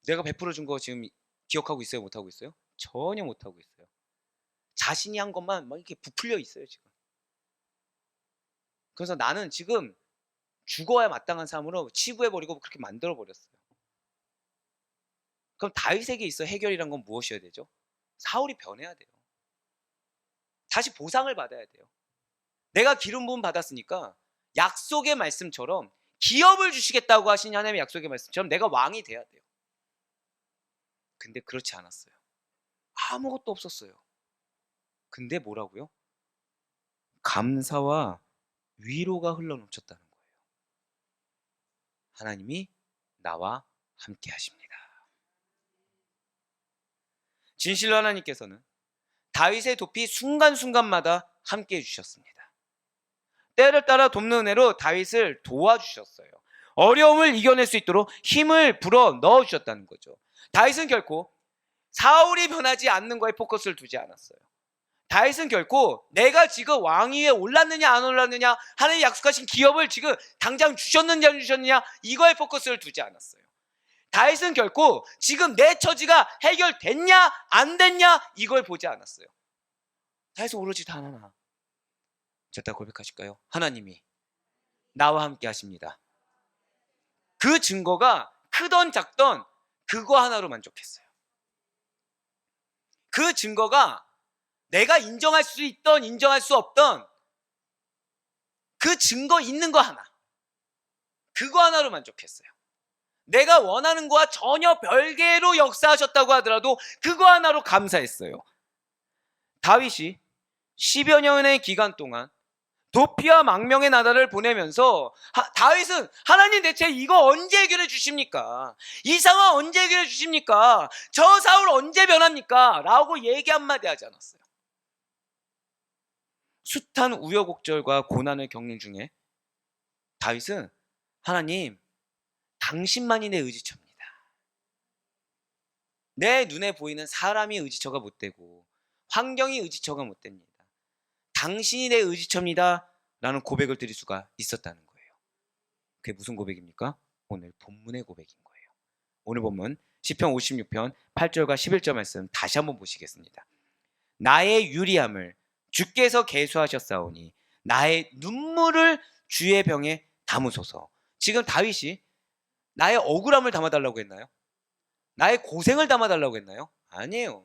내가 베풀어 준 거 지금 기억하고 있어요? 못하고 있어요? 전혀 못하고 있어요. 자신이 한 것만 막 이렇게 부풀려 있어요, 지금. 그래서 나는 지금 죽어야 마땅한 삶으로 치부해버리고 그렇게 만들어버렸어요. 그럼 다윗에게 있어 해결이란 건 무엇이어야 되죠? 사울이 변해야 돼요. 다시 보상을 받아야 돼요. 내가 기름 부음 받았으니까 약속의 말씀처럼 기업을 주시겠다고 하신 하나님의 약속의 말씀처럼 내가 왕이 돼야 돼요. 근데 그렇지 않았어요. 아무것도 없었어요. 근데 뭐라고요? 감사와 위로가 흘러넘쳤다는 거예요. 하나님이 나와 함께 하십니다. 진실로 하나님께서는 다윗의 도피 순간순간마다 함께 해주셨습니다. 때를 따라 돕는 은혜로 다윗을 도와주셨어요. 어려움을 이겨낼 수 있도록 힘을 불어 넣어주셨다는 거죠. 다윗은 결코 사울이 변하지 않는 거에 포커스를 두지 않았어요. 다윗은 결코 내가 지금 왕위에 올랐느냐 안 올랐느냐, 하나님이 약속하신 기업을 지금 당장 주셨느냐 안 주셨느냐, 이거에 포커스를 두지 않았어요. 다윗은 결코 지금 내 처지가 해결됐냐 안 됐냐 이걸 보지 않았어요. 다윗은 오로지 단 하나, 저다 고백하실까요? 하나님이 나와 함께 하십니다. 그 증거가 크던 작던 그거 하나로 만족했어요. 그 증거가 내가 인정할 수 있던 인정할 수 없던 그 증거 있는 거 하나, 그거 하나로 만족했어요. 내가 원하는 거와 전혀 별개로 역사하셨다고 하더라도 그거 하나로 감사했어요. 다윗이 10여 년의 기간 동안 도피와 망명의 나라를 보내면서 다윗은 하나님 대체 이거 언제 해결해 주십니까? 이 상황 언제 해결해 주십니까? 저 사울 언제 변합니까? 라고 얘기 한마디 하지 않았어요. 숱한 우여곡절과 고난을 겪는 중에 다윗은 하나님, 당신만이 내 의지처입니다. 내 눈에 보이는 사람이 의지처가 못 되고 환경이 의지처가 못 됩니다. 당신이 내 의지처입니다 라는 고백을 드릴 수가 있었다는 거예요. 그게 무슨 고백입니까? 오늘 본문의 고백인 거예요. 오늘 본문 시편 56편 8절과 11절 말씀 다시 한번 보시겠습니다. 나의 유리함을 주께서 계수하셨사오니 나의 눈물을 주의 병에 담으소서. 지금 다윗이 나의 억울함을 담아달라고 했나요? 나의 고생을 담아달라고 했나요? 아니에요.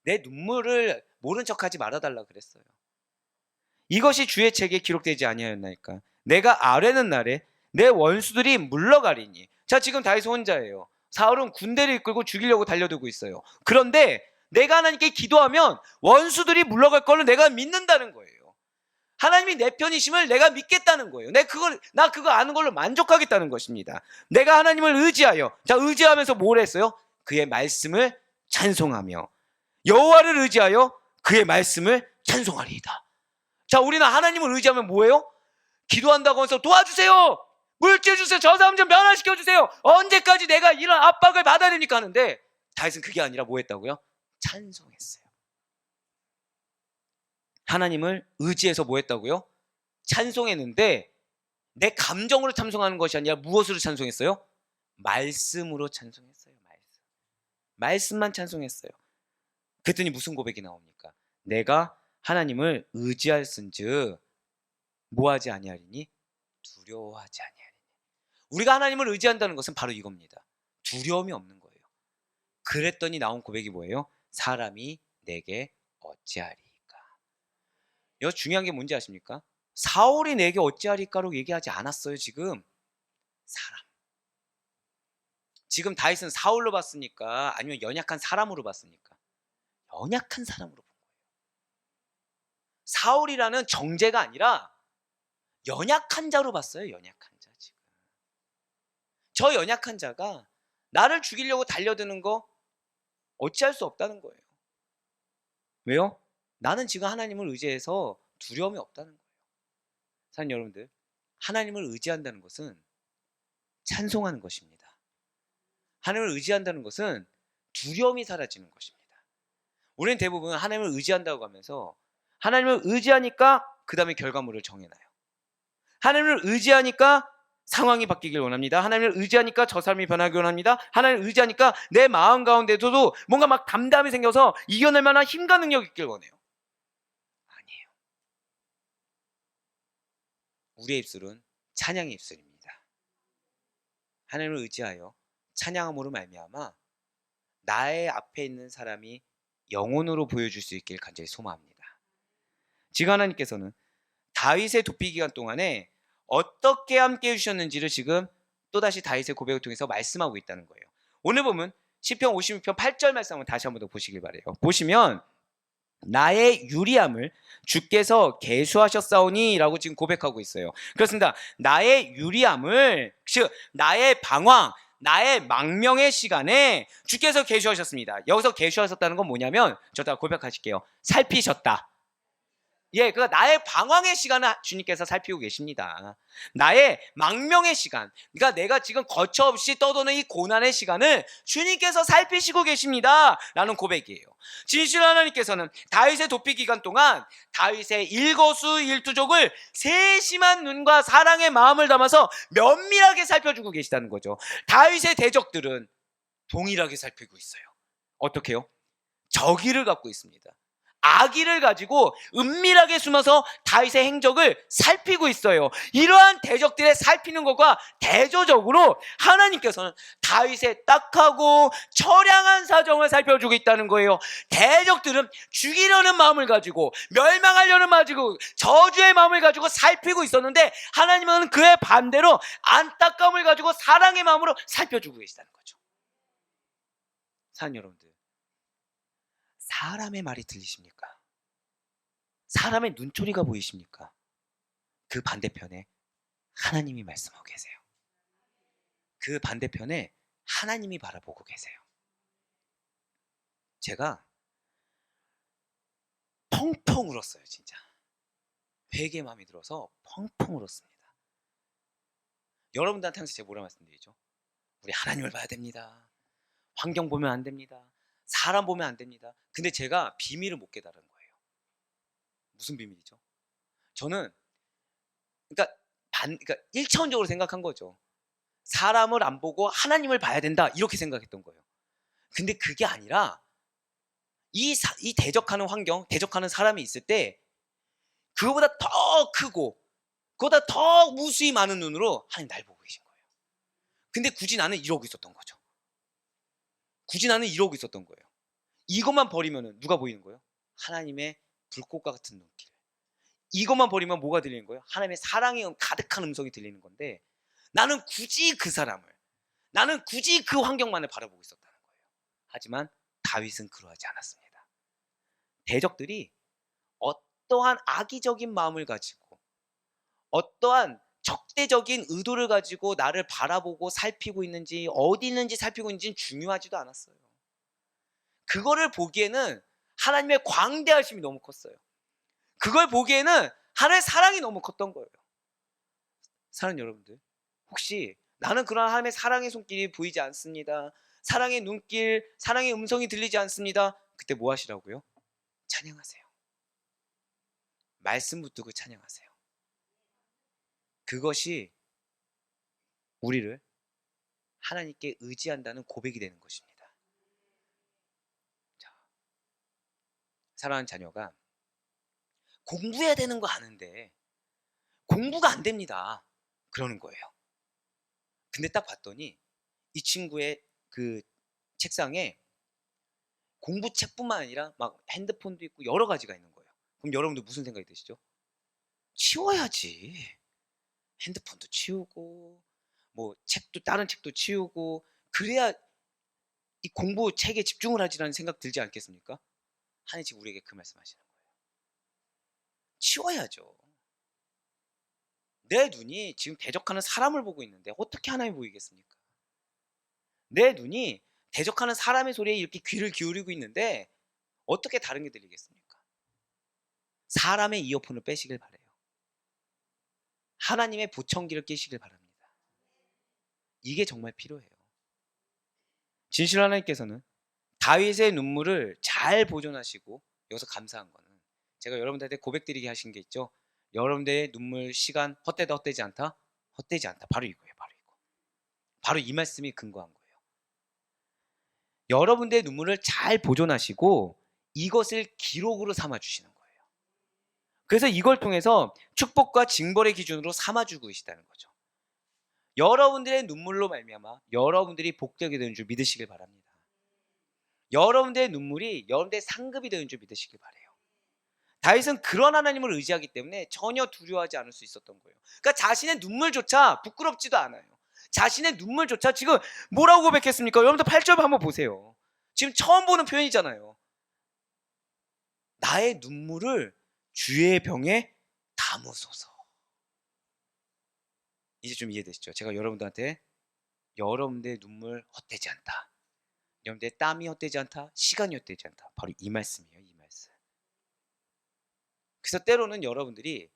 내 눈물을 모른 척하지 말아달라고 그랬어요. 이것이 주의 책에 기록되지 아니하였나이까? 내가 아뢰는 날에 내 원수들이 물러가리니. 자, 지금 다윗 혼자예요. 사울은 군대를 이끌고 죽이려고 달려들고 있어요. 그런데 내가 하나님께 기도하면 원수들이 물러갈 거를 내가 믿는다는 거예요. 하나님이 내 편이심을 내가 믿겠다는 거예요. 나 그거 아는 걸로 만족하겠다는 것입니다. 내가 하나님을 의지하여, 자, 의지하면서 뭘 했어요? 그의 말씀을 찬송하며, 여호와를 의지하여 그의 말씀을 찬송하리이다. 자, 우리는 하나님을 의지하면 뭐예요? 기도한다고 해서 도와주세요, 물질 주세요, 저 사람 좀 변화시켜주세요, 언제까지 내가 이런 압박을 받아야 됩니까 하는데, 다윗은 그게 아니라 뭐 했다고요? 찬송했어요. 하나님을 의지해서 뭐 했다고요? 찬송했는데 내 감정으로 찬송하는 것이 아니라 무엇으로 찬송했어요? 말씀으로 찬송했어요. 말씀만 찬송했어요. 그랬더니 무슨 고백이 나옵니까? 내가 하나님을 의지하였은즉 뭐하지 아니하리니? 두려워하지 아니하리니. 우리가 하나님을 의지한다는 것은 바로 이겁니다. 두려움이 없는 거예요. 그랬더니 나온 고백이 뭐예요? 사람이 내게 어찌하리까. 이거 중요한 게 뭔지 아십니까? 사울이 내게 어찌하리까로 얘기하지 않았어요. 지금 사람. 지금 다윗은 사울로 봤습니까? 아니면 연약한 사람으로 봤습니까? 연약한 사람으로 본 거예요. 사울이라는 정죄가 아니라 연약한 자로 봤어요. 연약한 자. 지금 저 연약한 자가 나를 죽이려고 달려드는 거 어찌할 수 없다는 거예요. 왜요? 나는 지금 하나님을 의지해서 두려움이 없다는 거예요. 사랑하는 여러분들, 하나님을 의지한다는 것은 찬송하는 것입니다. 하나님을 의지한다는 것은 두려움이 사라지는 것입니다. 우리는 대부분 하나님을 의지한다고 하면서 하나님을 의지하니까 그 다음에 결과물을 정해놔요. 하나님을 의지하니까 상황이 바뀌길 원합니다. 하나님을 의지하니까 저 사람이 변하길 원합니다. 하나님을 의지하니까 내 마음 가운데서도 뭔가 막 담담이 생겨서 이겨낼 만한 힘과 능력이 있길 원해요. 아니에요. 우리의 입술은 찬양의 입술입니다. 하나님을 의지하여 찬양함으로 말미암아 나의 앞에 있는 사람이 영혼으로 보여줄 수 있길 간절히 소망합니다. 지금 하나님께서는 다윗의 도피 기간 동안에 어떻게 함께 해주셨는지를 지금 또다시 다윗의 고백을 통해서 말씀하고 있다는 거예요. 오늘 보면 시편 56편 8절 말씀을 다시 한번 더 보시길 바래요. 보시면 나의 유리함을 주께서 계수하셨사오니 라고 지금 고백하고 있어요. 그렇습니다. 나의 유리함을, 즉 나의 방황, 나의 망명의 시간에 주께서 계수하셨습니다. 여기서 계수하셨다는 건 뭐냐면, 저다 고백하실게요. 살피셨다. 예, 그러니까 나의 방황의 시간을 주님께서 살피고 계십니다. 나의 망명의 시간, 그러니까 내가 지금 거처없이 떠도는 이 고난의 시간을 주님께서 살피시고 계십니다 라는 고백이에요. 진실 하나님께서는 다윗의 도피 기간 동안 다윗의 일거수일투족을 세심한 눈과 사랑의 마음을 담아서 면밀하게 살펴주고 계시다는 거죠. 다윗의 대적들은 동일하게 살피고 있어요. 어떻게요? 적의를 갖고 있습니다. 악의를 가지고 은밀하게 숨어서 다윗의 행적을 살피고 있어요. 이러한 대적들의 살피는 것과 대조적으로 하나님께서는 다윗의 딱하고 처량한 사정을 살펴주고 있다는 거예요. 대적들은 죽이려는 마음을 가지고, 멸망하려는 마음을 가지고, 저주의 마음을 가지고 살피고 있었는데, 하나님은 그의 반대로 안타까움을 가지고 사랑의 마음으로 살펴주고 계시다는 거죠. 사랑하는 여러분들, 사람의 말이 들리십니까? 사람의 눈초리가 보이십니까? 그 반대편에 하나님이 말씀하고 계세요. 그 반대편에 하나님이 바라보고 계세요. 제가 펑펑 울었어요, 진짜. 회개의 마음이 들어서 펑펑 울었습니다. 여러분들한테 항상 제가 뭐라 말씀드리죠? 우리 하나님을 봐야 됩니다. 환경 보면 안 됩니다. 사람 보면 안 됩니다. 근데 제가 비밀을 못 깨달은 거예요. 무슨 비밀이죠? 저는 그러니까 1차원적으로 생각한 거죠. 사람을 안 보고 하나님을 봐야 된다, 이렇게 생각했던 거예요. 근데 그게 아니라 이 대적하는 환경, 대적하는 사람이 있을 때 그거보다 더 크고 그거보다 더 무수히 많은 눈으로 하나님 날 보고 계신 거예요. 근데 굳이 나는 이러고 있었던 거죠. 굳이 나는 이러고 있었던 거예요. 이것만 버리면 누가 보이는 거예요? 하나님의 불꽃과 같은 눈길. 이것만 버리면 뭐가 들리는 거예요? 하나님의 사랑이 가득한 음성이 들리는 건데, 나는 굳이 그 사람을, 나는 굳이 그 환경만을 바라보고 있었다는 거예요. 하지만 다윗은 그러하지 않았습니다. 대적들이 어떠한 악의적인 마음을 가지고, 어떠한 적대적인 의도를 가지고 나를 바라보고 살피고 있는지, 어디 있는지 살피고 있는지는 중요하지도 않았어요. 그거를 보기에는 하나님의 광대하심이 너무 컸어요. 그걸 보기에는 하나님의 사랑이 너무 컸던 거예요. 사랑하는 여러분들, 혹시 나는 그런 하나님의 사랑의 손길이 보이지 않습니다, 사랑의 눈길, 사랑의 음성이 들리지 않습니다, 그때 뭐 하시라고요? 찬양하세요. 말씀 붙들고 찬양하세요. 그것이 우리를 하나님께 의지한다는 고백이 되는 것입니다. 자, 사랑하는 자녀가 공부해야 되는 거 아는데 공부가 안 됩니다, 그러는 거예요. 근데 딱 봤더니 이 친구의 그 책상에 공부책뿐만 아니라 막 핸드폰도 있고 여러 가지가 있는 거예요. 그럼 여러분들 무슨 생각이 드시죠? 치워야지. 핸드폰도 치우고, 뭐 책도, 다른 책도 치우고, 그래야 이 공부 책에 집중을 하지라는 생각 들지 않겠습니까? 하나님 지금 우리에게 그 말씀하시는 거예요. 치워야죠. 내 눈이 지금 대적하는 사람을 보고 있는데 어떻게 하나님 보이겠습니까? 내 눈이 대적하는 사람의 소리에 이렇게 귀를 기울이고 있는데 어떻게 다른 게 들리겠습니까? 사람의 이어폰을 빼시길 바라요. 하나님의 보청기를 끼시길 바랍니다. 이게 정말 필요해요. 진실 하나님께서는 다윗의 눈물을 잘 보존하시고, 여기서 감사한 거는 제가 여러분들한테 고백드리게 하신 게 있죠. 여러분들의 눈물 시간 헛되다, 헛되지 않다? 헛되지 않다. 바로 이거예요. 바로 이거. 바로 이 말씀이 근거한 거예요. 여러분들의 눈물을 잘 보존하시고 이것을 기록으로 삼아주시는 거예요. 그래서 이걸 통해서 축복과 징벌의 기준으로 삼아주고 계시다는 거죠. 여러분들의 눈물로 말미암아 여러분들이 복되게 되는 줄 믿으시길 바랍니다. 여러분들의 눈물이 여러분들의 상급이 되는 줄 믿으시길 바라요. 다윗은 그런 하나님을 의지하기 때문에 전혀 두려워하지 않을 수 있었던 거예요. 그러니까 자신의 눈물조차 부끄럽지도 않아요. 자신의 눈물조차 지금 뭐라고 고백했습니까? 여러분들 8절 한번 보세요. 지금 처음 보는 표현이잖아요. 나의 눈물을 주의 병에 담으소서. 이제 좀 이해되시죠? 제가 여러분들한테 여러분들의 눈물 헛되지 않다, 여러분들의 땀이 헛되지 않다, 시간이 헛되지 않다, 바로 이 말씀이에요. 이 말씀. 그래서 때로는 여러분들이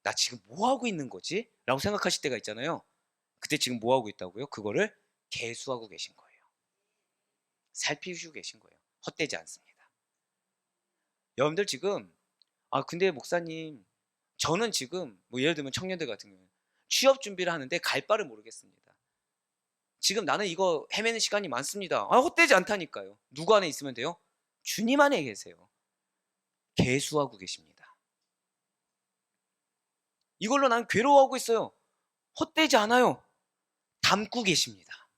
나 지금 뭐 하고 있는 거지? 라고 생각하실 때가 있잖아요. 그때 지금 뭐 하고 있다고요? 그거를 계수하고 계신 거예요. 살피시고 계신 거예요. 헛되지 않습니다. 여러분들 지금 근데 목사님, 저는 지금 뭐 예를 들면 청년들 같은 경우는 취업 준비를 하는데 갈 바를 모르겠습니다. 지금 나는 이거 헤매는 시간이 많습니다. 헛되지 않다니까요. 누구 안에 있으면 돼요? 주님 안에 계세요. 계수하고 계십니다. 이걸로 난 괴로워하고 있어요. 헛되지 않아요. 담고 계십니다.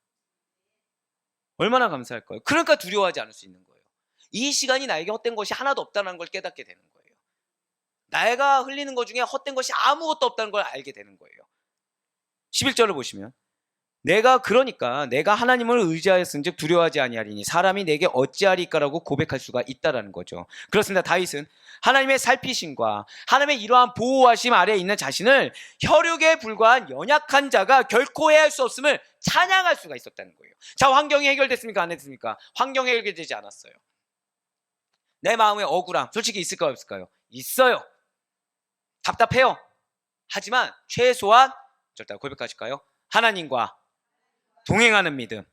얼마나 감사할까요? 그러니까 두려워하지 않을 수 있는 거예요. 이 시간이 나에게 헛된 것이 하나도 없다는 걸 깨닫게 되는 거예요. 내가 흘리는 것 중에 헛된 것이 아무것도 없다는 걸 알게 되는 거예요. 11절을 보시면 그러니까 내가 하나님을 의지하였은즉 두려워하지 아니하리니 사람이 내게 어찌하리까라고 고백할 수가 있다라는 거죠. 그렇습니다. 다윗은 하나님의 살피심과 하나님의 이러한 보호하심 아래에 있는 자신을 혈육에 불과한 연약한 자가 결코 해할 수 없음을 찬양할 수가 있었다는 거예요. 자, 환경이 해결됐습니까? 안 됐습니까? 환경이 해결되지 않았어요. 내 마음에 억울함 솔직히 있을까요? 없을까요? 있어요. 답답해요. 하지만 최소한 절대 고백하실까요? 하나님과 동행하는 믿음,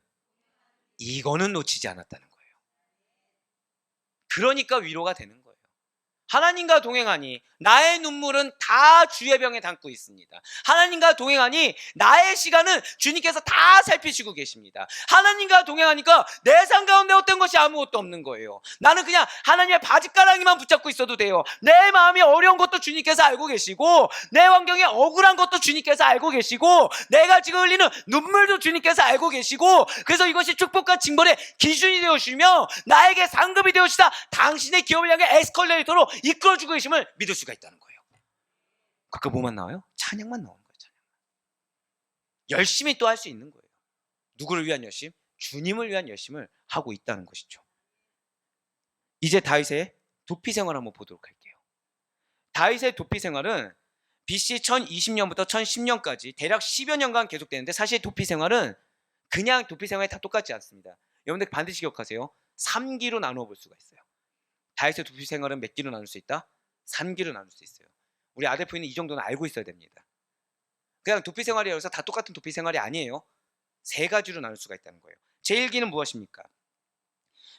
이거는 놓치지 않았다는 거예요. 그러니까 위로가 되는 거예요. 하나님과 동행하니 나의 눈물은 다 주의 병에 담고 있습니다. 하나님과 동행하니 나의 시간은 주님께서 다 살피시고 계십니다. 하나님과 동행하니까 내 삶 가운데 어떤 것이 아무것도 없는 거예요. 나는 그냥 하나님의 바짓가랑이만 붙잡고 있어도 돼요. 내 마음이 어려운 것도 주님께서 알고 계시고, 내 환경이 억울한 것도 주님께서 알고 계시고, 내가 지금 흘리는 눈물도 주님께서 알고 계시고, 그래서 이것이 축복과 징벌의 기준이 되어주시며 나에게 상급이 되어주시다 당신의 기업을 향해 에스컬레이터로 이끌어주고 계심을 믿을 수가 있다는 거예요. 그러니까 뭐만 나와요? 찬양만 나오는 거예요. 찬양. 열심히 또 할 수 있는 거예요. 누구를 위한 열심? 주님을 위한 열심을 하고 있다는 것이죠. 이제 다윗의 도피 생활을 한번 보도록 할게요. 다윗의 도피 생활은 BC 1020년부터 1010년까지 대략 10여 년간 계속되는데, 사실 도피 생활은 그냥 도피 생활이 다 똑같지 않습니다. 여러분들 반드시 기억하세요. 3기로 나누어 볼 수가 있어요. 다윗의 도피 생활은 몇 기로 나눌 수 있다? 3기로 나눌 수 있어요. 우리 아들포인은 이 정도는 알고 있어야 됩니다. 그냥 도피 생활이라고 해서 다 똑같은 도피 생활이 아니에요. 3가지로 나눌 수가 있다는 거예요. 제1기는 무엇입니까?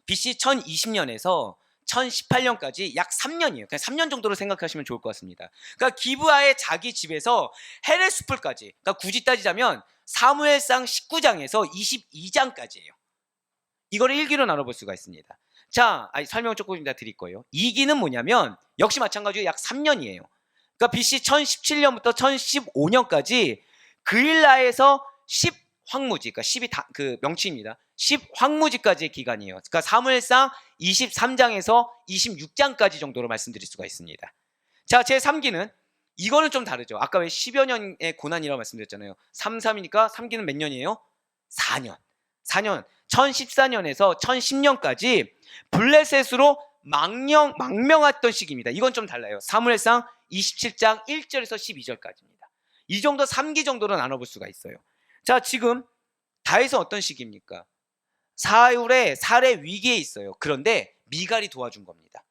BC 1020년에서 1018년까지 약 3년이에요. 그냥 3년 정도로 생각하시면 좋을 것 같습니다. 그러니까 기브아의 자기 집에서 헤레스풀까지, 그러니까 굳이 따지자면 사무엘상 19장에서 22장까지예요. 이거를 1기로 나눠볼 수가 있습니다. 자, 설명을 조금 더 드릴 거예요. 2기는 뭐냐면 역시 마찬가지로 약 3년이에요. 그러니까 BC 1017년부터 1015년까지 그릴라에서 10황무지, 그러니까 10이 그 명치입니다. 10황무지까지의 기간이에요. 그러니까 사무엘상 23장에서 26장까지 정도로 말씀드릴 수가 있습니다. 자, 제 3기는 이거는 좀 다르죠. 아까 왜 10여 년의 고난이라고 말씀드렸잖아요. 3, 3이니까 3기는 몇 년이에요? 4년. 1014년에서 1010년까지 블레셋으로 망명했던 시기입니다. 이건 좀 달라요. 사무엘상 27장 1절에서 12절까지입니다. 이 정도 3기 정도로 나눠볼 수가 있어요. 자, 지금 다윗은 어떤 시기입니까? 사울의 살해 위기에 있어요. 그런데 미갈이 도와준 겁니다.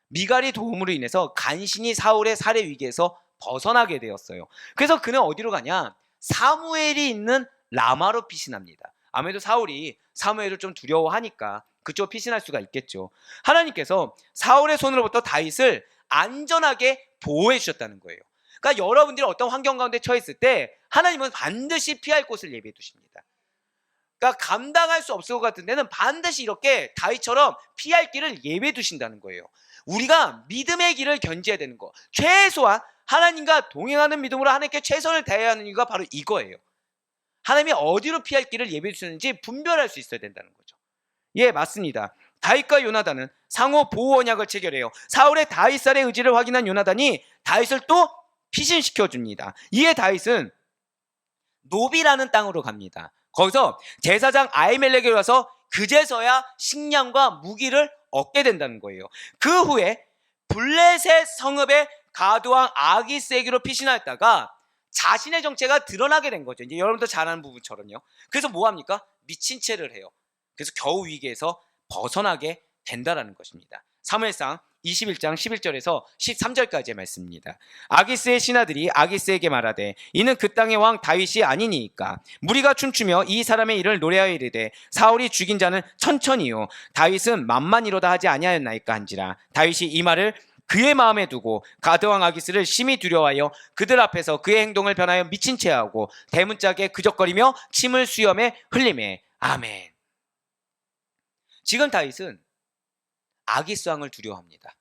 미갈이 도움으로 인해서 간신히 사울의 살해 위기에서 벗어나게 되었어요. 그래서 그는 어디로 가냐? 사무엘이 있는 라마로 피신합니다. 아무래도 사울이 사무엘을 좀 두려워하니까 그쪽 피신할 수가 있겠죠. 하나님께서 사울의 손으로부터 다윗을 안전하게 보호해 주셨다는 거예요. 그러니까 여러분들이 어떤 환경 가운데 처했을 때 하나님은 반드시 피할 곳을 예비해 두십니다. 그러니까 감당할 수 없을 것 같은 데는 반드시 이렇게 다윗처럼 피할 길을 예비해 두신다는 거예요. 우리가 믿음의 길을 견지해야 되는 거, 최소한 하나님과 동행하는 믿음으로 하나님께 최선을 다해야 하는 이유가 바로 이거예요. 하나님이 어디로 피할 길을 예비해 주셨는지 분별할 수 있어야 된다는 거죠. 예, 맞습니다. 다윗과 요나단은 상호 보호 언약을 체결해요. 사울의 다윗살의 의지를 확인한 요나단이 다윗을 또 피신시켜 줍니다. 이에 다윗은 노비라는 땅으로 갑니다. 거기서 제사장 아히멜렉에 와서 그제서야 식량과 무기를 얻게 된다는 거예요. 그 후에 블레셋 성읍의 가드왕 아기스에게로 피신하였다가 자신의 정체가 드러나게 된 거죠. 이제 여러분도 잘 아는 부분처럼요. 그래서 뭐 합니까? 미친 채를 해요. 그래서 겨우 위기에서 벗어나게 된다라는 것입니다. 사무엘상 21장 11절에서 13절까지의 말씀입니다. 아기스의 신하들이 아기스에게 말하되 이는 그 땅의 왕 다윗이 아니니까 무리가 춤추며 이 사람의 일을 노래하여 이르되 사울이 죽인 자는 천천히요 다윗은 만만이로다 하지 아니하였나이까 한지라. 다윗이 이 말을 그의 마음에 두고 가드왕 아기스를 심히 두려워하여 그들 앞에서 그의 행동을 변하여 미친 채 하고 대문짝에 그적거리며 침을 수염에 흘리매. 아멘. 지금 다윗은 아기스 왕을 두려워합니다.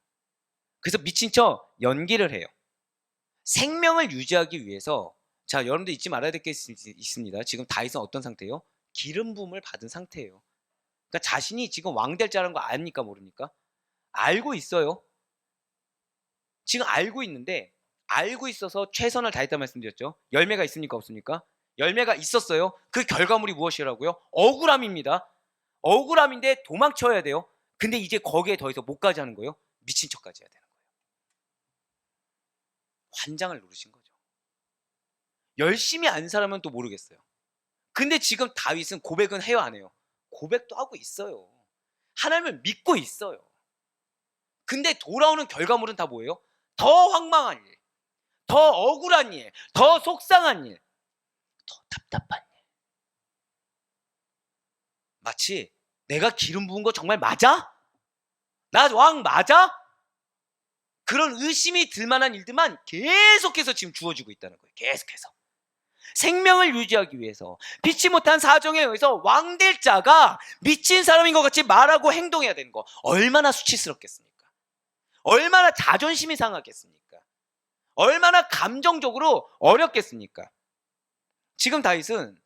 그래서 미친 척 연기를 해요. 생명을 유지하기 위해서, 자, 여러분들 잊지 말아야 될 게 있습니다. 지금 다윗은 어떤 상태예요? 기름 부음을 받은 상태예요. 그러니까 자신이 지금 왕 될 자라는 거 압니까 모릅니까? 알고 있어요. 지금 알고 있는데 알고 있어서 최선을 다했다 말씀드렸죠. 열매가 있습니까 없습니까? 열매가 있었어요. 그 결과물이 무엇이라고요? 억울함입니다. 억울함인데 도망쳐야 돼요. 근데 이제 거기에 더 이상 못 가지 하는 거예요. 미친 척까지 해야 되는 거예요. 환장을 누르신 거죠. 열심히 안 살면 또 모르겠어요. 근데 지금 다윗은 고백은 해요 안 해요? 고백도 하고 있어요. 하나님을 믿고 있어요. 근데 돌아오는 결과물은 다 뭐예요? 더 황망한 일, 더 억울한 일, 더 속상한 일, 더 답답한 일. 마치 내가 기름 부은 거 정말 맞아? 나 왕 맞아? 그런 의심이 들만한 일들만 계속해서 지금 주어지고 있다는 거예요. 계속해서. 생명을 유지하기 위해서 피치 못한 사정에 의해서 왕될 자가 미친 사람인 것 같이 말하고 행동해야 되는 거 얼마나 수치스럽겠습니까? 얼마나 자존심이 상하겠습니까? 얼마나 감정적으로 어렵겠습니까? 지금 다윗은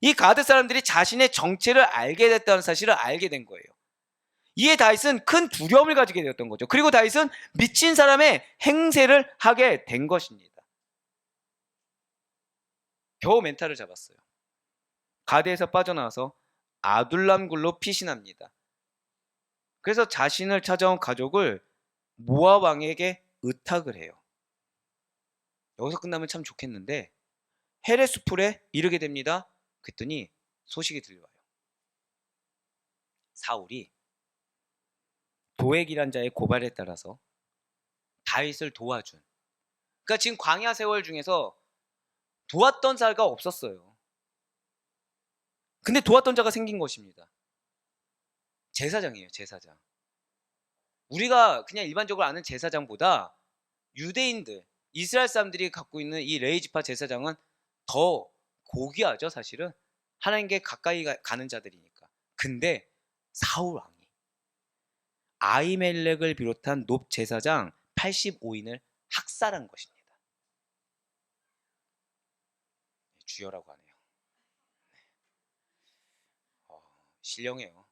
이 가드 사람들이 자신의 정체를 알게 됐다는 사실을 알게 된 거예요. 이에 다윗은 큰 두려움을 가지게 되었던 거죠. 그리고 다윗은 미친 사람의 행세를 하게 된 것입니다. 겨우 멘탈을 잡았어요. 가드에서 빠져나와서 아둘람 굴로 피신합니다. 그래서 자신을 찾아온 가족을 모압 왕에게 의탁을 해요. 여기서 끝나면 참 좋겠는데 헤레스풀에 이르게 됩니다. 그랬더니 소식이 들려와요. 사울이 도액이란 자의 고발에 따라서 다윗을 도와준, 그러니까 지금 광야 세월 중에서 도왔던 자가 없었어요. 근데 도왔던 자가 생긴 것입니다. 제사장이에요. 제사장. 우리가 그냥 일반적으로 아는 제사장보다 유대인들, 이스라엘 사람들이 갖고 있는 이 레위지파 제사장은 더 고귀하죠. 사실은 하나님께 가까이 가는 자들이니까. 근데 사울 왕이 아히멜렉을 비롯한 높 제사장 85인을 학살한 것입니다. 주여라고 하네요. 신령해요.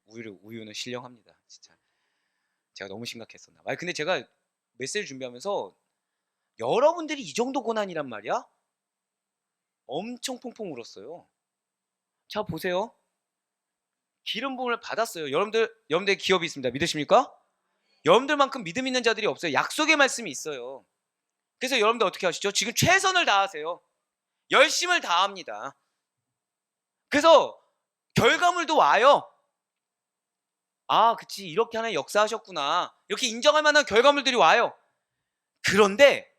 우리 우유는 신령합니다. 진짜 제가 너무 심각했었나 봐요. 근데 제가 메시지 준비하면서 여러분들이 이 정도 고난이란 말이야? 엄청 퐁퐁 울었어요. 자 보세요. 기름 부음을 받았어요. 여러분들 기업이 있습니다. 믿으십니까? 여러분들만큼 믿음 있는 자들이 없어요. 약속의 말씀이 있어요. 그래서 여러분들 어떻게 하시죠? 지금 최선을 다하세요. 열심을 다합니다. 그래서 결과물도 와요. 아, 그치. 이렇게 하나님 역사하셨구나. 이렇게 인정할 만한 결과물들이 와요. 그런데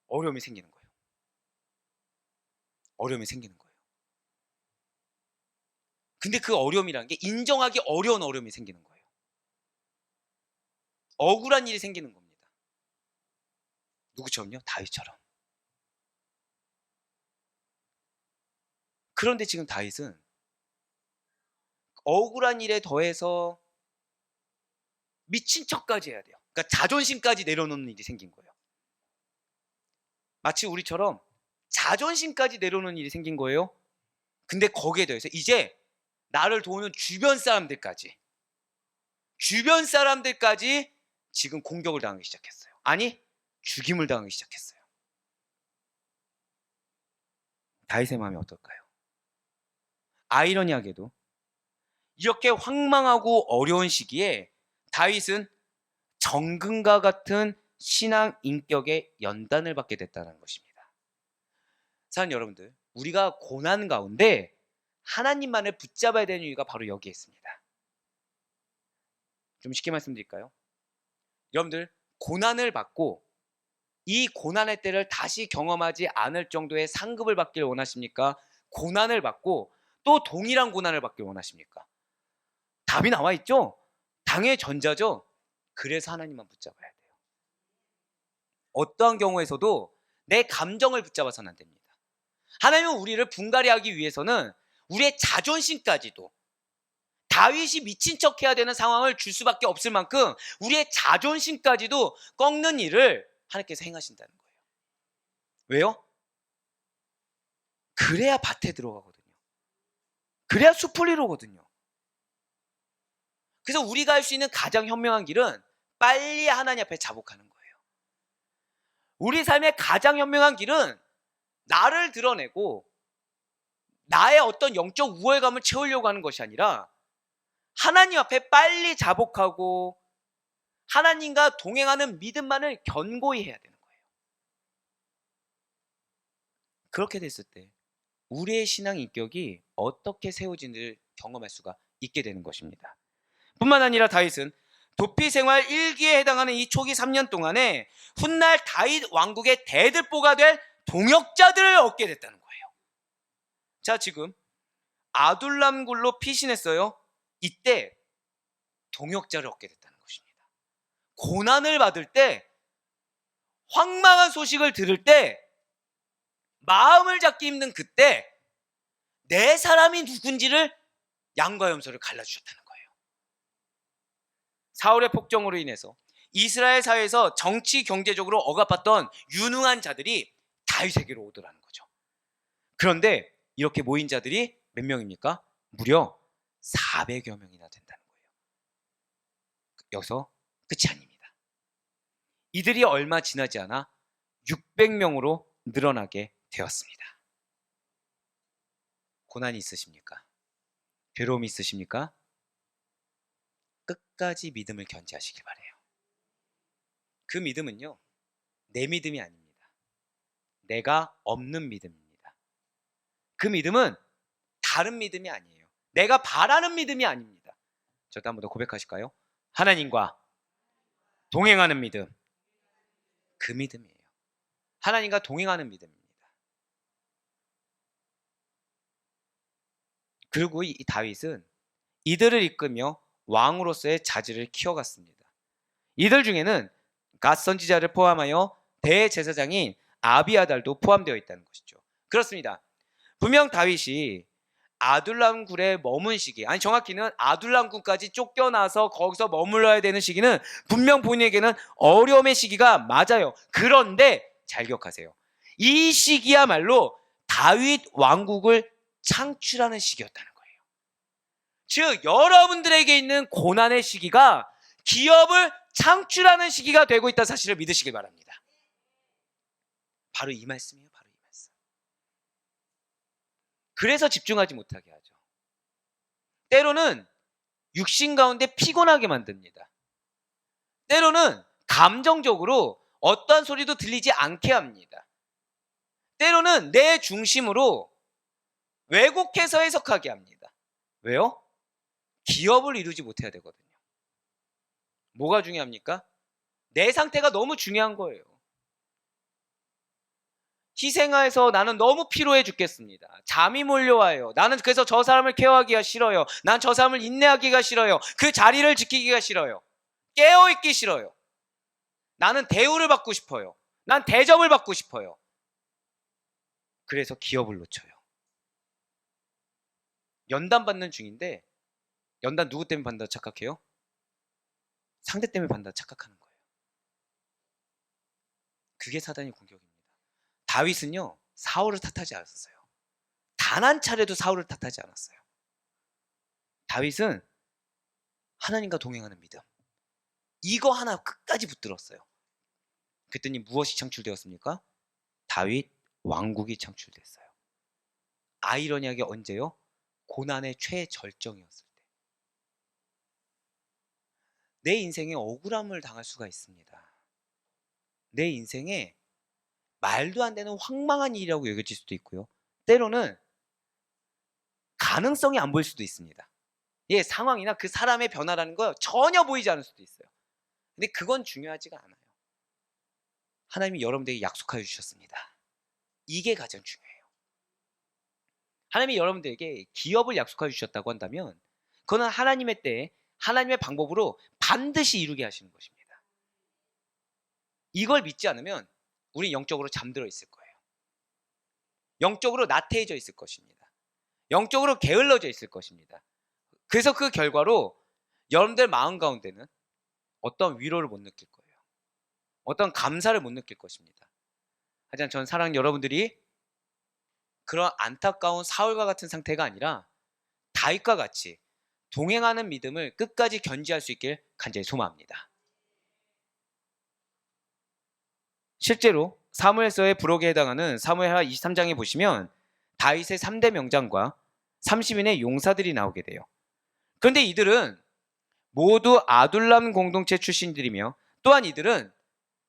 어려움이 생기는 거예요. 어려움이 생기는 거예요. 근데 그 어려움이라는 게 인정하기 어려운 어려움이 생기는 거예요. 억울한 일이 생기는 겁니다. 누구처럼요? 다윗처럼. 그런데 지금 다윗은 억울한 일에 더해서 미친 척까지 해야 돼요. 그러니까 자존심까지 내려놓는 일이 생긴 거예요. 마치 우리처럼 자존심까지 내려놓는 일이 생긴 거예요. 근데 거기에 더해서 이제 나를 도우는 주변 사람들까지 주변 사람들까지 지금 공격을 당하기 시작했어요. 아니, 죽임을 당하기 시작했어요. 다윗의 마음이 어떨까요? 아이러니하게도 이렇게 황망하고 어려운 시기에 다윗은 정금과 같은 신앙 인격의 연단을 받게 됐다는 것입니다. 사랑하는 여러분들, 우리가 고난 가운데 하나님만을 붙잡아야 되는 이유가 바로 여기에 있습니다. 좀 쉽게 말씀드릴까요? 여러분들, 고난을 받고 이 고난의 때를 다시 경험하지 않을 정도의 상급을 받길 원하십니까? 고난을 받고 또 동일한 고난을 받길 원하십니까? 답이 나와 있죠? 당연히 전자죠. 그래서 하나님만 붙잡아야 돼요. 어떠한 경우에서도 내 감정을 붙잡아서는 안 됩니다. 하나님은 우리를 분갈이하기 위해서는 우리의 자존심까지도, 다윗이 미친 척해야 되는 상황을 줄 수밖에 없을 만큼 우리의 자존심까지도 꺾는 일을 하나님께서 행하신다는 거예요. 왜요? 그래야 밭에 들어가거든요. 그래야 숲을 이루거든요. 그래서 우리가 할 수 있는 가장 현명한 길은 빨리 하나님 앞에 자복하는 거예요. 우리 삶의 가장 현명한 길은 나를 드러내고 나의 어떤 영적 우월감을 채우려고 하는 것이 아니라 하나님 앞에 빨리 자복하고 하나님과 동행하는 믿음만을 견고히 해야 되는 거예요. 그렇게 됐을 때 우리의 신앙 인격이 어떻게 세워지는지를 경험할 수가 있게 되는 것입니다. 뿐만 아니라 다윗은 도피 생활 1기에 해당하는 이 초기 3년 동안에 훗날 다윗 왕국의 대들보가 될 동역자들을 얻게 됐다는 거예요. 자, 지금 아둘람굴로 피신했어요. 이때 동역자를 얻게 됐다는 것입니다. 고난을 받을 때, 황망한 소식을 들을 때, 마음을 잡기 힘든 그때 내 사람이 누군지를 양과 염소를 갈라주셨다는 거예요. 사울의 폭정으로 인해서 이스라엘 사회에서 정치 경제적으로 억압받던 유능한 자들이 다윗에게로 오더라는 거죠. 그런데 이렇게 모인 자들이 몇 명입니까? 무려 400여 명이나 된다는 거예요. 여기서 끝이 아닙니다. 이들이 얼마 지나지 않아 600명으로 늘어나게 되었습니다. 고난이 있으십니까? 괴로움이 있으십니까? 끝까지 믿음을 견지하시길 바라요. 그 믿음은요, 내 믿음이 아닙니다. 내가 없는 믿음입니다. 그 믿음은 다른 믿음이 아니에요. 내가 바라는 믿음이 아닙니다. 저도 한 번 더 고백하실까요? 하나님과 동행하는 믿음, 그 믿음이에요. 하나님과 동행하는 믿음입니다. 그리고 이 다윗은 이들을 이끌며 왕으로서의 자질을 키워갔습니다. 이들 중에는 갓 선지자를 포함하여 대제사장인 아비아달도 포함되어 있다는 것이죠. 그렇습니다. 분명 다윗이 아둘람 굴에 머문 시기, 아니 정확히는 아둘람 굴까지 쫓겨나서 거기서 머물러야 되는 시기는 분명 본인에게는 어려움의 시기가 맞아요. 그런데 잘 기억하세요. 이 시기야말로 다윗 왕국을 창출하는 시기였다는 거예요. 즉 여러분들에게 있는 고난의 시기가 기업을 창출하는 시기가 되고 있다는 사실을 믿으시길 바랍니다. 바로 이 말씀이에요. 바로 이 말씀. 그래서 집중하지 못하게 하죠. 때로는 육신 가운데 피곤하게 만듭니다. 때로는 감정적으로 어떠한 소리도 들리지 않게 합니다. 때로는 내 중심으로 왜곡해서 해석하게 합니다. 왜요? 기업을 이루지 못해야 되거든요. 뭐가 중요합니까? 내 상태가 너무 중요한 거예요. 희생해서 나는 너무 피로해 죽겠습니다. 잠이 몰려와요. 나는 그래서 저 사람을 케어하기가 싫어요. 난 저 사람을 인내하기가 싫어요. 그 자리를 지키기가 싫어요. 깨어있기 싫어요. 나는 대우를 받고 싶어요. 난 대접을 받고 싶어요. 그래서 기업을 놓쳐요. 연단 받는 중인데 연단 누구 때문에 받는다 착각해요? 상대 때문에 받는다 착각하는 거예요. 그게 사단의 공격입니다. 다윗은요, 사울을 탓하지 않았어요. 단 한 차례도 사울을 탓하지 않았어요. 다윗은 하나님과 동행하는 믿음. 이거 하나 끝까지 붙들었어요. 그랬더니 무엇이 창출되었습니까? 다윗 왕국이 창출됐어요. 아이러니하게 언제요? 고난의 최절정이었을 때. 내 인생에 억울함을 당할 수가 있습니다. 내 인생에 말도 안 되는 황망한 일이라고 여겨질 수도 있고요. 때로는 가능성이 안 보일 수도 있습니다. 예, 상황이나 그 사람의 변화라는 거 전혀 보이지 않을 수도 있어요. 근데 그건 중요하지가 않아요. 하나님이 여러분들에게 약속하여 주셨습니다. 이게 가장 중요해요. 하나님이 여러분들에게 기업을 약속하여 주셨다고 한다면 그거는 하나님의 때에 하나님의 방법으로 반드시 이루게 하시는 것입니다. 이걸 믿지 않으면 우리 영적으로 잠들어 있을 거예요. 영적으로 나태해져 있을 것입니다. 영적으로 게을러져 있을 것입니다. 그래서 그 결과로 여러분들 마음 가운데는 어떤 위로를 못 느낄 거예요. 어떤 감사를 못 느낄 것입니다. 하지만 전 사랑하는 여러분들이 그런 안타까운 사울과 같은 상태가 아니라 다윗과 같이 동행하는 믿음을 끝까지 견지할 수 있길 간절히 소망합니다. 실제로 사무엘서의 부록에 해당하는 사무엘하 23장에 보시면 다윗의 3대 명장과 30인의 용사들이 나오게 돼요. 그런데 이들은 모두 아둘람 공동체 출신들이며 또한 이들은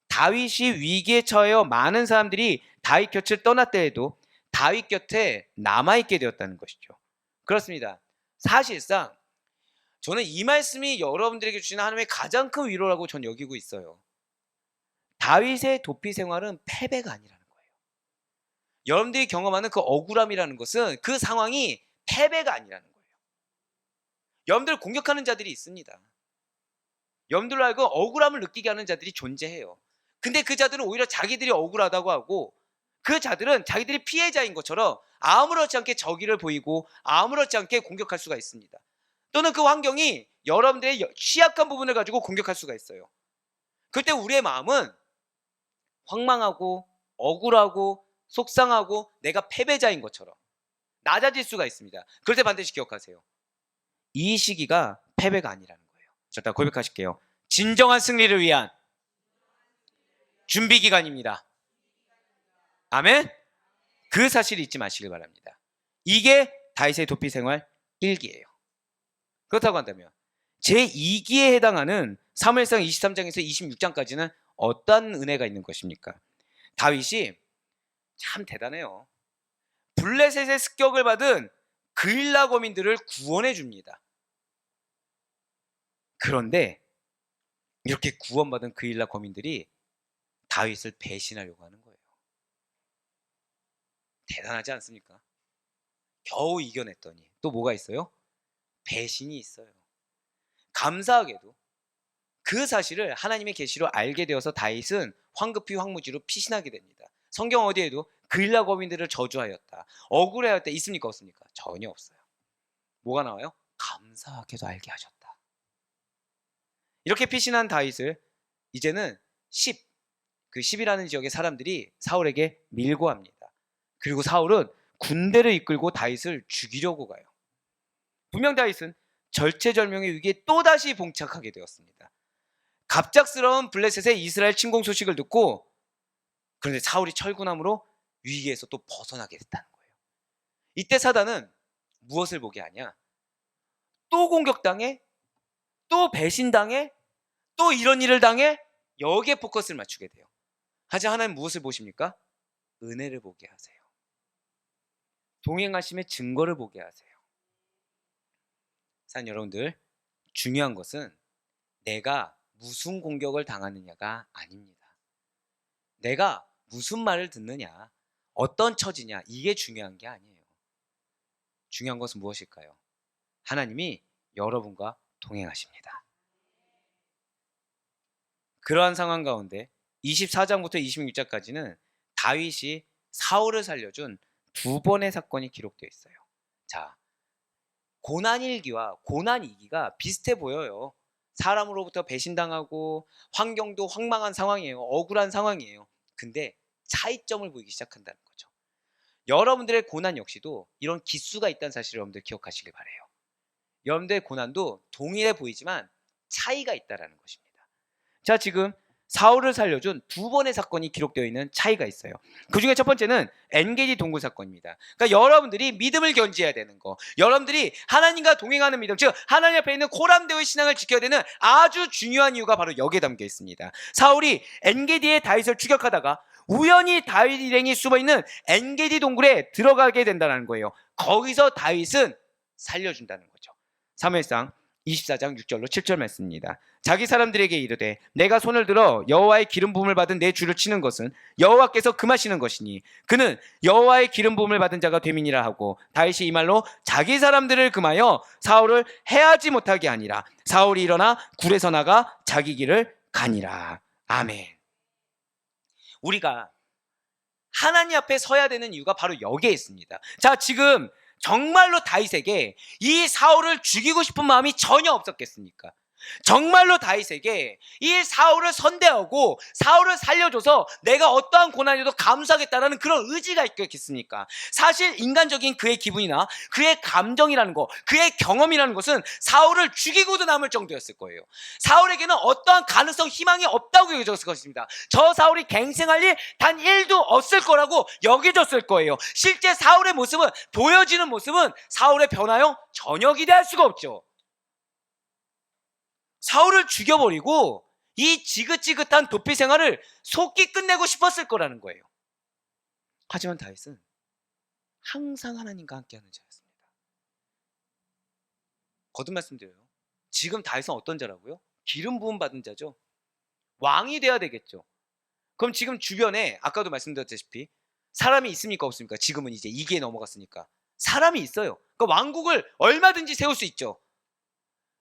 다윗이 위기에 처하여 많은 사람들이 다윗 곁을 떠났다 해도 다윗 곁에 남아있게 되었다는 것이죠. 그렇습니다. 사실상 저는 이 말씀이 여러분들에게 주시는 하나님의 가장 큰 위로라고 전 여기고 있어요. 다윗의 도피 생활은 패배가 아니라는 거예요. 여러분들이 경험하는 그 억울함이라는 것은 그 상황이 패배가 아니라는 거예요. 여러분들을 공격하는 자들이 있습니다. 여러분들로 알고 억울함을 느끼게 하는 자들이 존재해요. 근데 그 자들은 오히려 자기들이 억울하다고 하고 그 자들은 자기들이 피해자인 것처럼 아무렇지 않게 적의를 보이고 아무렇지 않게 공격할 수가 있습니다. 또는 그 환경이 여러분들의 취약한 부분을 가지고 공격할 수가 있어요. 그때 우리의 마음은 황망하고 억울하고 속상하고 내가 패배자인 것처럼 낮아질 수가 있습니다. 그럴 때 반드시 기억하세요. 이 시기가 패배가 아니라는 거예요. 자, 일단 고백하실게요. 진정한 승리를 위한 준비 기간입니다. 아멘? 그 사실을 잊지 마시길 바랍니다. 이게 다윗의 도피 생활 1기예요. 그렇다고 한다면 제2기에 해당하는 사무엘상 23장에서 26장까지는 어떤 은혜가 있는 것입니까? 다윗이 참 대단해요. 블레셋의 습격을 받은 그일라 거민들을 구원해 줍니다. 그런데 이렇게 구원받은 그일라 거민들이 다윗을 배신하려고 하는 거예요. 대단하지 않습니까? 겨우 이겨냈더니 또 뭐가 있어요? 배신이 있어요. 감사하게도 그 사실을 하나님의 계시로 알게 되어서 다윗은 황급히 황무지로 피신하게 됩니다. 성경 어디에도 그일라 거민들을 저주하였다, 억울해하였다 있습니까? 없습니까? 전혀 없어요. 뭐가 나와요? 감사하게도 알게 하셨다. 이렇게 피신한 다윗을 이제는 10이라는 지역의 사람들이 사울에게 밀고 합니다. 그리고 사울은 군대를 이끌고 다윗을 죽이려고 가요. 분명 다윗은 절체절명의 위기에 또다시 봉착하게 되었습니다. 갑작스러운 블레셋의 이스라엘 침공 소식을 듣고 그런데 사울이 철군함으로 위기에서 또 벗어나게 됐다는 거예요. 이때 사단은 무엇을 보게 하냐? 또 공격당해? 또 배신당해? 또 이런 일을 당해? 여기에 포커스를 맞추게 돼요. 하지만 하나님 무엇을 보십니까? 은혜를 보게 하세요. 동행하심의 증거를 보게 하세요. 사랑하는 여러분들, 중요한 것은 내가 무슨 공격을 당하느냐가 아닙니다. 내가 무슨 말을 듣느냐, 어떤 처지냐, 이게 중요한 게 아니에요. 중요한 것은 무엇일까요? 하나님이 여러분과 동행하십니다. 그러한 상황 가운데 24장부터 26장까지는 다윗이 사울을 살려준 두 번의 사건이 기록되어 있어요. 자, 고난 1기와 고난 2기가 비슷해 보여요. 사람으로부터 배신당하고 환경도 황망한 상황이에요. 억울한 상황이에요. 근데 차이점을 보이기 시작한다는 거죠. 여러분들의 고난 역시도 이런 기수가 있다는 사실을 여러분들 기억하시길 바래요. 여러분들의 고난도 동일해 보이지만 차이가 있다라는 것입니다. 자, 지금 사울을 살려준 두 번의 사건이 기록되어 있는 차이가 있어요. 그 중에 첫 번째는 엔게디 동굴 사건입니다. 그러니까 여러분들이 믿음을 견지해야 되는 거, 여러분들이 하나님과 동행하는 믿음, 즉 하나님 앞에 있는 코람데오의 신앙을 지켜야 되는 아주 중요한 이유가 바로 여기에 담겨 있습니다. 사울이 엔게디의 다윗을 추격하다가 우연히 다윗 일행이 숨어있는 엔게디 동굴에 들어가게 된다는 거예요. 거기서 다윗은 살려준다는 거죠. 사무엘상 24장 6절로 7절 말씀입니다. 자기 사람들에게 이르되 내가 손을 들어 여호와의 기름 부음을 받은 내 주를 치는 것은 여호와께서 금하시는 것이니 그는 여호와의 기름 부음을 받은 자가 됨이니라 하고 다윗이 이 말로 자기 사람들을 금하여 사울을 해하지 못하게 하니라. 사울이 일어나 굴에서 나가 자기 길을 가니라. 아멘. 우리가 하나님 앞에 서야 되는 이유가 바로 여기에 있습니다. 자, 지금 정말로 다윗에게 이 사울을 죽이고 싶은 마음이 전혀 없었겠습니까? 정말로 다윗에게 이 사울을 선대하고 사울을 살려줘서 내가 어떠한 고난에도 감수하겠다는 그런 의지가 있겠습니까? 사실 인간적인 그의 기분이나 그의 감정이라는 것, 그의 경험이라는 것은 사울을 죽이고도 남을 정도였을 거예요. 사울에게는 어떠한 가능성, 희망이 없다고 여겨졌을 것입니다. 저 사울이 갱생할 일 단 1도 없을 거라고 여겨졌을 거예요. 실제 사울의 모습은, 보여지는 모습은 사울의 변화요? 전혀 기대할 수가 없죠. 사울을 죽여버리고 이 지긋지긋한 도피 생활을 속기 끝내고 싶었을 거라는 거예요. 하지만 다윗은 항상 하나님과 함께하는 자였습니다. 거듭 말씀드려요. 지금 다윗은 어떤 자라고요? 기름 부음 받은 자죠. 왕이 돼야 되겠죠. 그럼 지금 주변에 아까도 말씀드렸다시피 사람이 있습니까 없습니까? 지금은 이제 2기에 넘어갔으니까 사람이 있어요. 그러니까 왕국을 얼마든지 세울 수 있죠.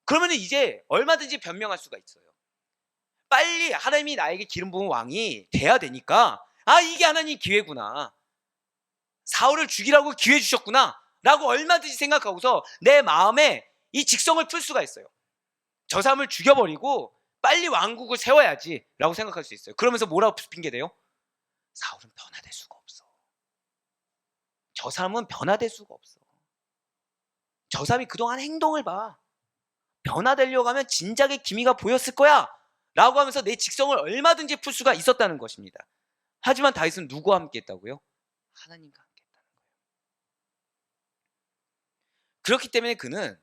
그러면 이제 얼마든지 변명할 수가 있어요. 빨리 하나님이 나에게 기름 부은 왕이 돼야 되니까 이게 하나님 기회구나. 사울을 죽이라고 기회 주셨구나 라고 얼마든지 생각하고서 내 마음에 이 직성을 풀 수가 있어요. 저 사람을 죽여버리고 빨리 왕국을 세워야지 라고 생각할 수 있어요. 그러면서 뭐라고 핑계대요? 사울은 변화될 수가 없어. 저 사람은 변화될 수가 없어. 저 사람이 그동안 행동을 봐. 변화되려고 하면 진작에 기미가 보였을 거야 라고 하면서 내 직성을 얼마든지 풀 수가 있었다는 것입니다. 하지만 다윗은 누구와 함께 했다고요? 하나님과 함께 했다는 거예요. 그렇기 때문에 그는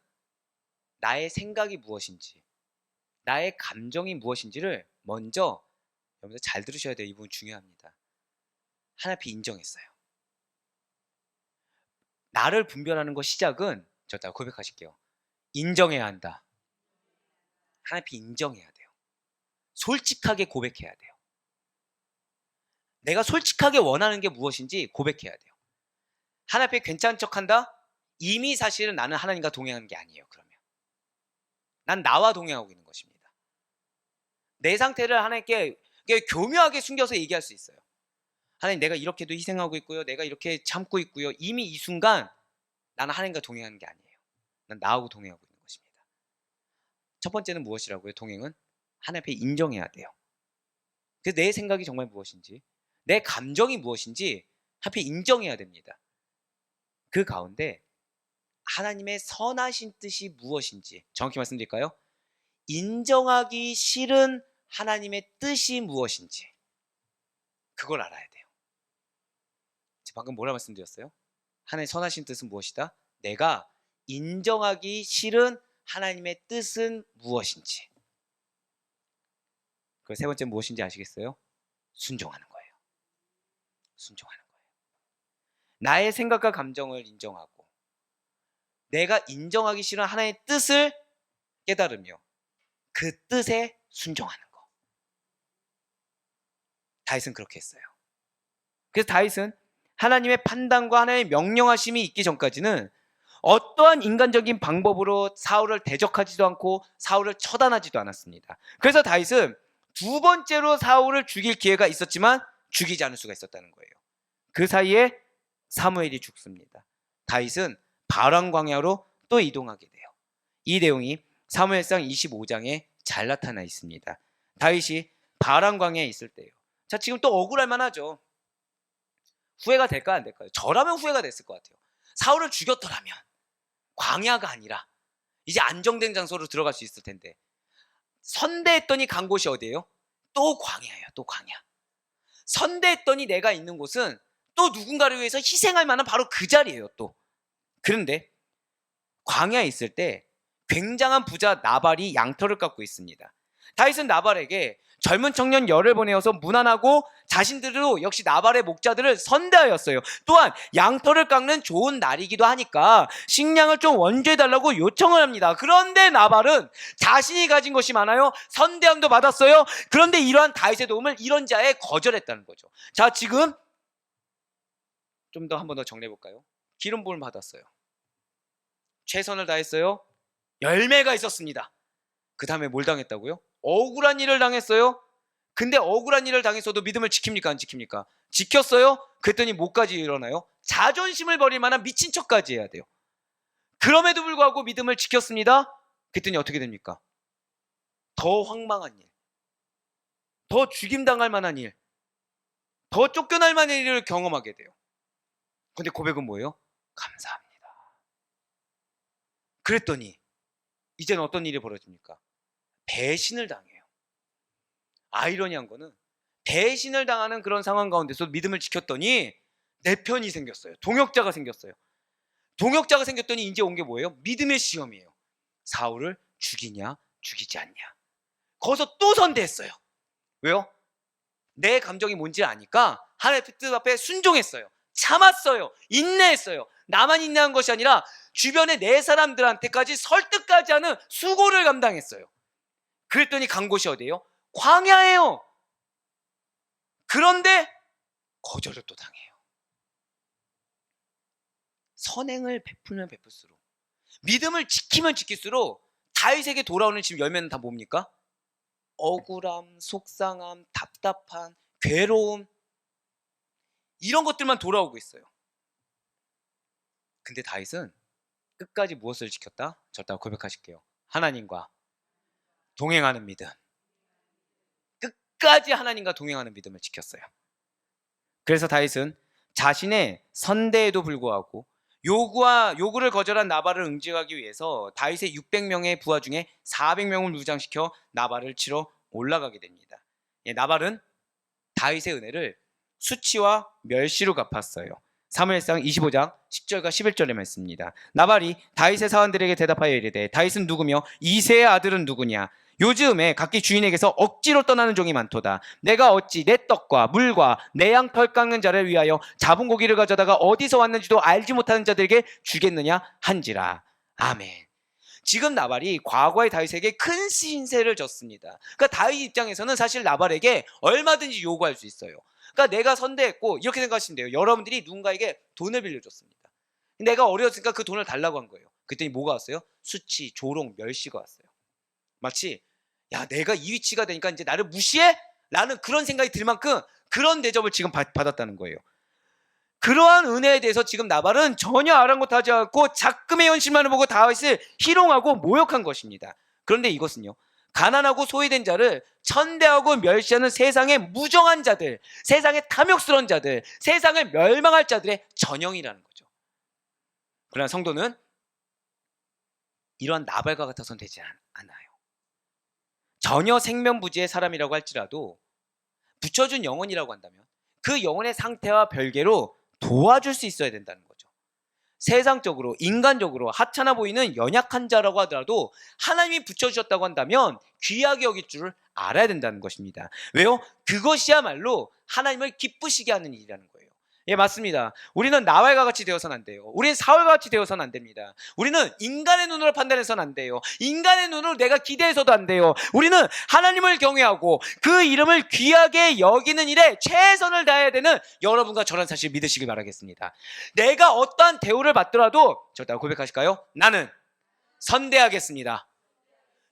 나의 생각이 무엇인지, 나의 감정이 무엇인지를 먼저, 여러분들 잘 들으셔야 돼요. 이 부분 중요합니다. 하나님 앞에 인정했어요. 나를 분별하는 것 시작은 저 고백하실게요. 인정해야 한다. 하나님 앞에 인정해야 돼요. 솔직하게 고백해야 돼요. 내가 솔직하게 원하는 게 무엇인지 고백해야 돼요. 하나님 앞에 괜찮은 척한다? 이미 사실은 나는 하나님과 동행하는 게 아니에요. 그러면 난 나와 동행하고 있는 것입니다. 내 상태를 하나님께 교묘하게 숨겨서 얘기할 수 있어요. 하나님, 내가 이렇게도 희생하고 있고요. 내가 이렇게 참고 있고요. 이미 이 순간 나는 하나님과 동행하는 게 아니에요. 난 나하고 동행하고 있는 것입니다. 첫 번째는 무엇이라고요? 동행은 하나님 앞에 인정해야 돼요. 그래서 내 생각이 정말 무엇인지, 내 감정이 무엇인지 하필 인정해야 됩니다. 그 가운데 하나님의 선하신 뜻이 무엇인지 정확히 말씀드릴까요? 인정하기 싫은 하나님의 뜻이 무엇인지 그걸 알아야 돼요. 방금 뭐라 말씀드렸어요? 하나님의 선하신 뜻은 무엇이다? 내가 인정하기 싫은 하나님의 뜻은 무엇인지. 그 세 번째 무엇인지 아시겠어요? 순종하는 거예요. 순종하는 거예요. 나의 생각과 감정을 인정하고 내가 인정하기 싫은 하나님의 뜻을 깨달으며 그 뜻에 순종하는 거. 다윗은 그렇게 했어요. 그래서 다윗은 하나님의 판단과 하나님의 명령하심이 있기 전까지는 어떠한 인간적인 방법으로 사울을 대적하지도 않고 사울을 처단하지도 않았습니다. 그래서 다윗은 두 번째로 사울을 죽일 기회가 있었지만 죽이지 않을 수가 있었다는 거예요. 그 사이에 사무엘이 죽습니다. 다윗은 바람 광야로 또 이동하게 돼요. 이 내용이 사무엘상 25장에 잘 나타나 있습니다. 다윗이 바람 광야에 있을 때요. 자, 지금 또 억울할 만하죠. 후회가 될까 안 될까요? 저라면 후회가 됐을 것 같아요. 사울을 죽였더라면 광야가 아니라 이제 안정된 장소로 들어갈 수 있을 텐데 선대했더니 간 곳이 어디예요? 또 광야예요. 또 광야. 선대했더니 내가 있는 곳은 또 누군가를 위해서 희생할 만한 바로 그 자리예요. 또 그런데 광야에 있을 때 굉장한 부자 나발이 양털을 깎고 있습니다. 다윗은 나발에게 젊은 청년 열을 보내어서 문안하고 자신들로 역시 나발의 목자들을 선대하였어요. 또한 양털을 깎는 좋은 날이기도 하니까 식량을 좀 원조해달라고 요청을 합니다. 그런데 나발은 자신이 가진 것이 많아요. 선대함도 받았어요. 그런데 이러한 다윗의 도움을 이런 자에 거절했다는 거죠. 자, 지금 좀 더 한 번 더 정리해볼까요? 기름 부음을 받았어요. 최선을 다했어요. 열매가 있었습니다. 그 다음에 뭘 당했다고요? 억울한 일을 당했어요. 근데 억울한 일을 당했어도 믿음을 지킵니까? 안 지킵니까? 지켰어요. 그랬더니 뭐까지 일어나요? 자존심을 버릴 만한 미친 척까지 해야 돼요. 그럼에도 불구하고 믿음을 지켰습니다. 그랬더니 어떻게 됩니까? 더 황망한 일, 더 죽임당할 만한 일, 더 쫓겨날 만한 일을 경험하게 돼요. 근데 고백은 뭐예요? 감사합니다. 그랬더니 이제는 어떤 일이 벌어집니까? 배신을 당해요. 아이러니한 거는 배신을 당하는 그런 상황 가운데서 믿음을 지켰더니 내 편이 생겼어요. 동역자가 생겼어요. 동역자가 생겼더니 이제 온 게 뭐예요? 믿음의 시험이에요. 사울을 죽이냐 죽이지 않냐. 거기서 또 선대했어요. 왜요? 내 감정이 뭔지 아니까 하나님의 뜻 앞에 순종했어요. 참았어요. 인내했어요. 나만 인내한 것이 아니라 주변의 내 사람들한테까지 설득까지 하는 수고를 감당했어요. 그랬더니 간 곳이 어디예요? 광야예요. 그런데 거절을 또 당해요. 선행을 베풀면 베풀수록, 믿음을 지키면 지킬수록 다윗에게 돌아오는 지금 열매는 다 뭡니까? 억울함, 속상함, 답답한, 괴로움, 이런 것들만 돌아오고 있어요. 근데 다윗은 끝까지 무엇을 지켰다? 저따 고백하실게요. 하나님과 동행하는 믿음. 끝까지 하나님과 동행하는 믿음을 지켰어요. 그래서 다윗은 자신의 선대에도 불구하고 요구를 거절한 나발을 응징하기 위해서 다윗의 600명의 부하 중에 400명을 무장시켜 나발을 치러 올라가게 됩니다. 나발은 다윗의 은혜를 수치와 멸시로 갚았어요. 사무엘상 25장 10절과 11절의 말씀입니다. 나발이 다윗의 사원들에게 대답하여 이르되 다윗은 누구며 이새의 아들은 누구냐? 요즘에 각기 주인에게서 억지로 떠나는 종이 많도다. 내가 어찌 내 떡과 물과 내 양털 깎는 자를 위하여 잡은 고기를 가져다가 어디서 왔는지도 알지 못하는 자들에게 주겠느냐 한지라. 아멘. 지금 나발이 과거의 다윗에게 큰 신세를 졌습니다. 그러니까 다윗 입장에서는 사실 나발에게 얼마든지 요구할 수 있어요. 그러니까 내가 선대했고 이렇게 생각하시면 돼요. 여러분들이 누군가에게 돈을 빌려줬습니다. 내가 어려웠으니까 그 돈을 달라고 한 거예요. 그랬더니 뭐가 왔어요? 수치, 조롱, 멸시가 왔어요. 마치 야, 내가 이 위치가 되니까 이제 나를 무시해? 라는 그런 생각이 들 만큼 그런 대접을 지금 받았다는 거예요. 그러한 은혜에 대해서 지금 나발은 전혀 아랑곳하지 않고 작금의 현실만을 보고 다윗을 희롱하고 모욕한 것입니다. 그런데 이것은요, 가난하고 소외된 자를 천대하고 멸시하는 세상의 무정한 자들, 세상의 탐욕스러운 자들, 세상을 멸망할 자들의 전형이라는 거죠. 그러나 성도는 이러한 나발과 같아서는 되지 않아요. 전혀 생면부지의 사람이라고 할지라도 붙여준 영혼이라고 한다면 그 영혼의 상태와 별개로 도와줄 수 있어야 된다는 거죠. 세상적으로, 인간적으로 하찮아 보이는 연약한 자라고 하더라도 하나님이 붙여주셨다고 한다면 귀하게 여길 줄을 알아야 된다는 것입니다. 왜요? 그것이야말로 하나님을 기쁘시게 하는 일이라는 거예요. 예, 맞습니다. 우리는 나발과 같이 되어서는 안 돼요. 우리는 사울과 같이 되어서는 안 됩니다. 우리는 인간의 눈으로 판단해서는 안 돼요. 인간의 눈으로 내가 기대해서도 안 돼요. 우리는 하나님을 경외하고 그 이름을 귀하게 여기는 일에 최선을 다해야 되는 여러분과 저런 사실 믿으시길 바라겠습니다. 내가 어떠한 대우를 받더라도 저따 고백하실까요? 나는 선대하겠습니다.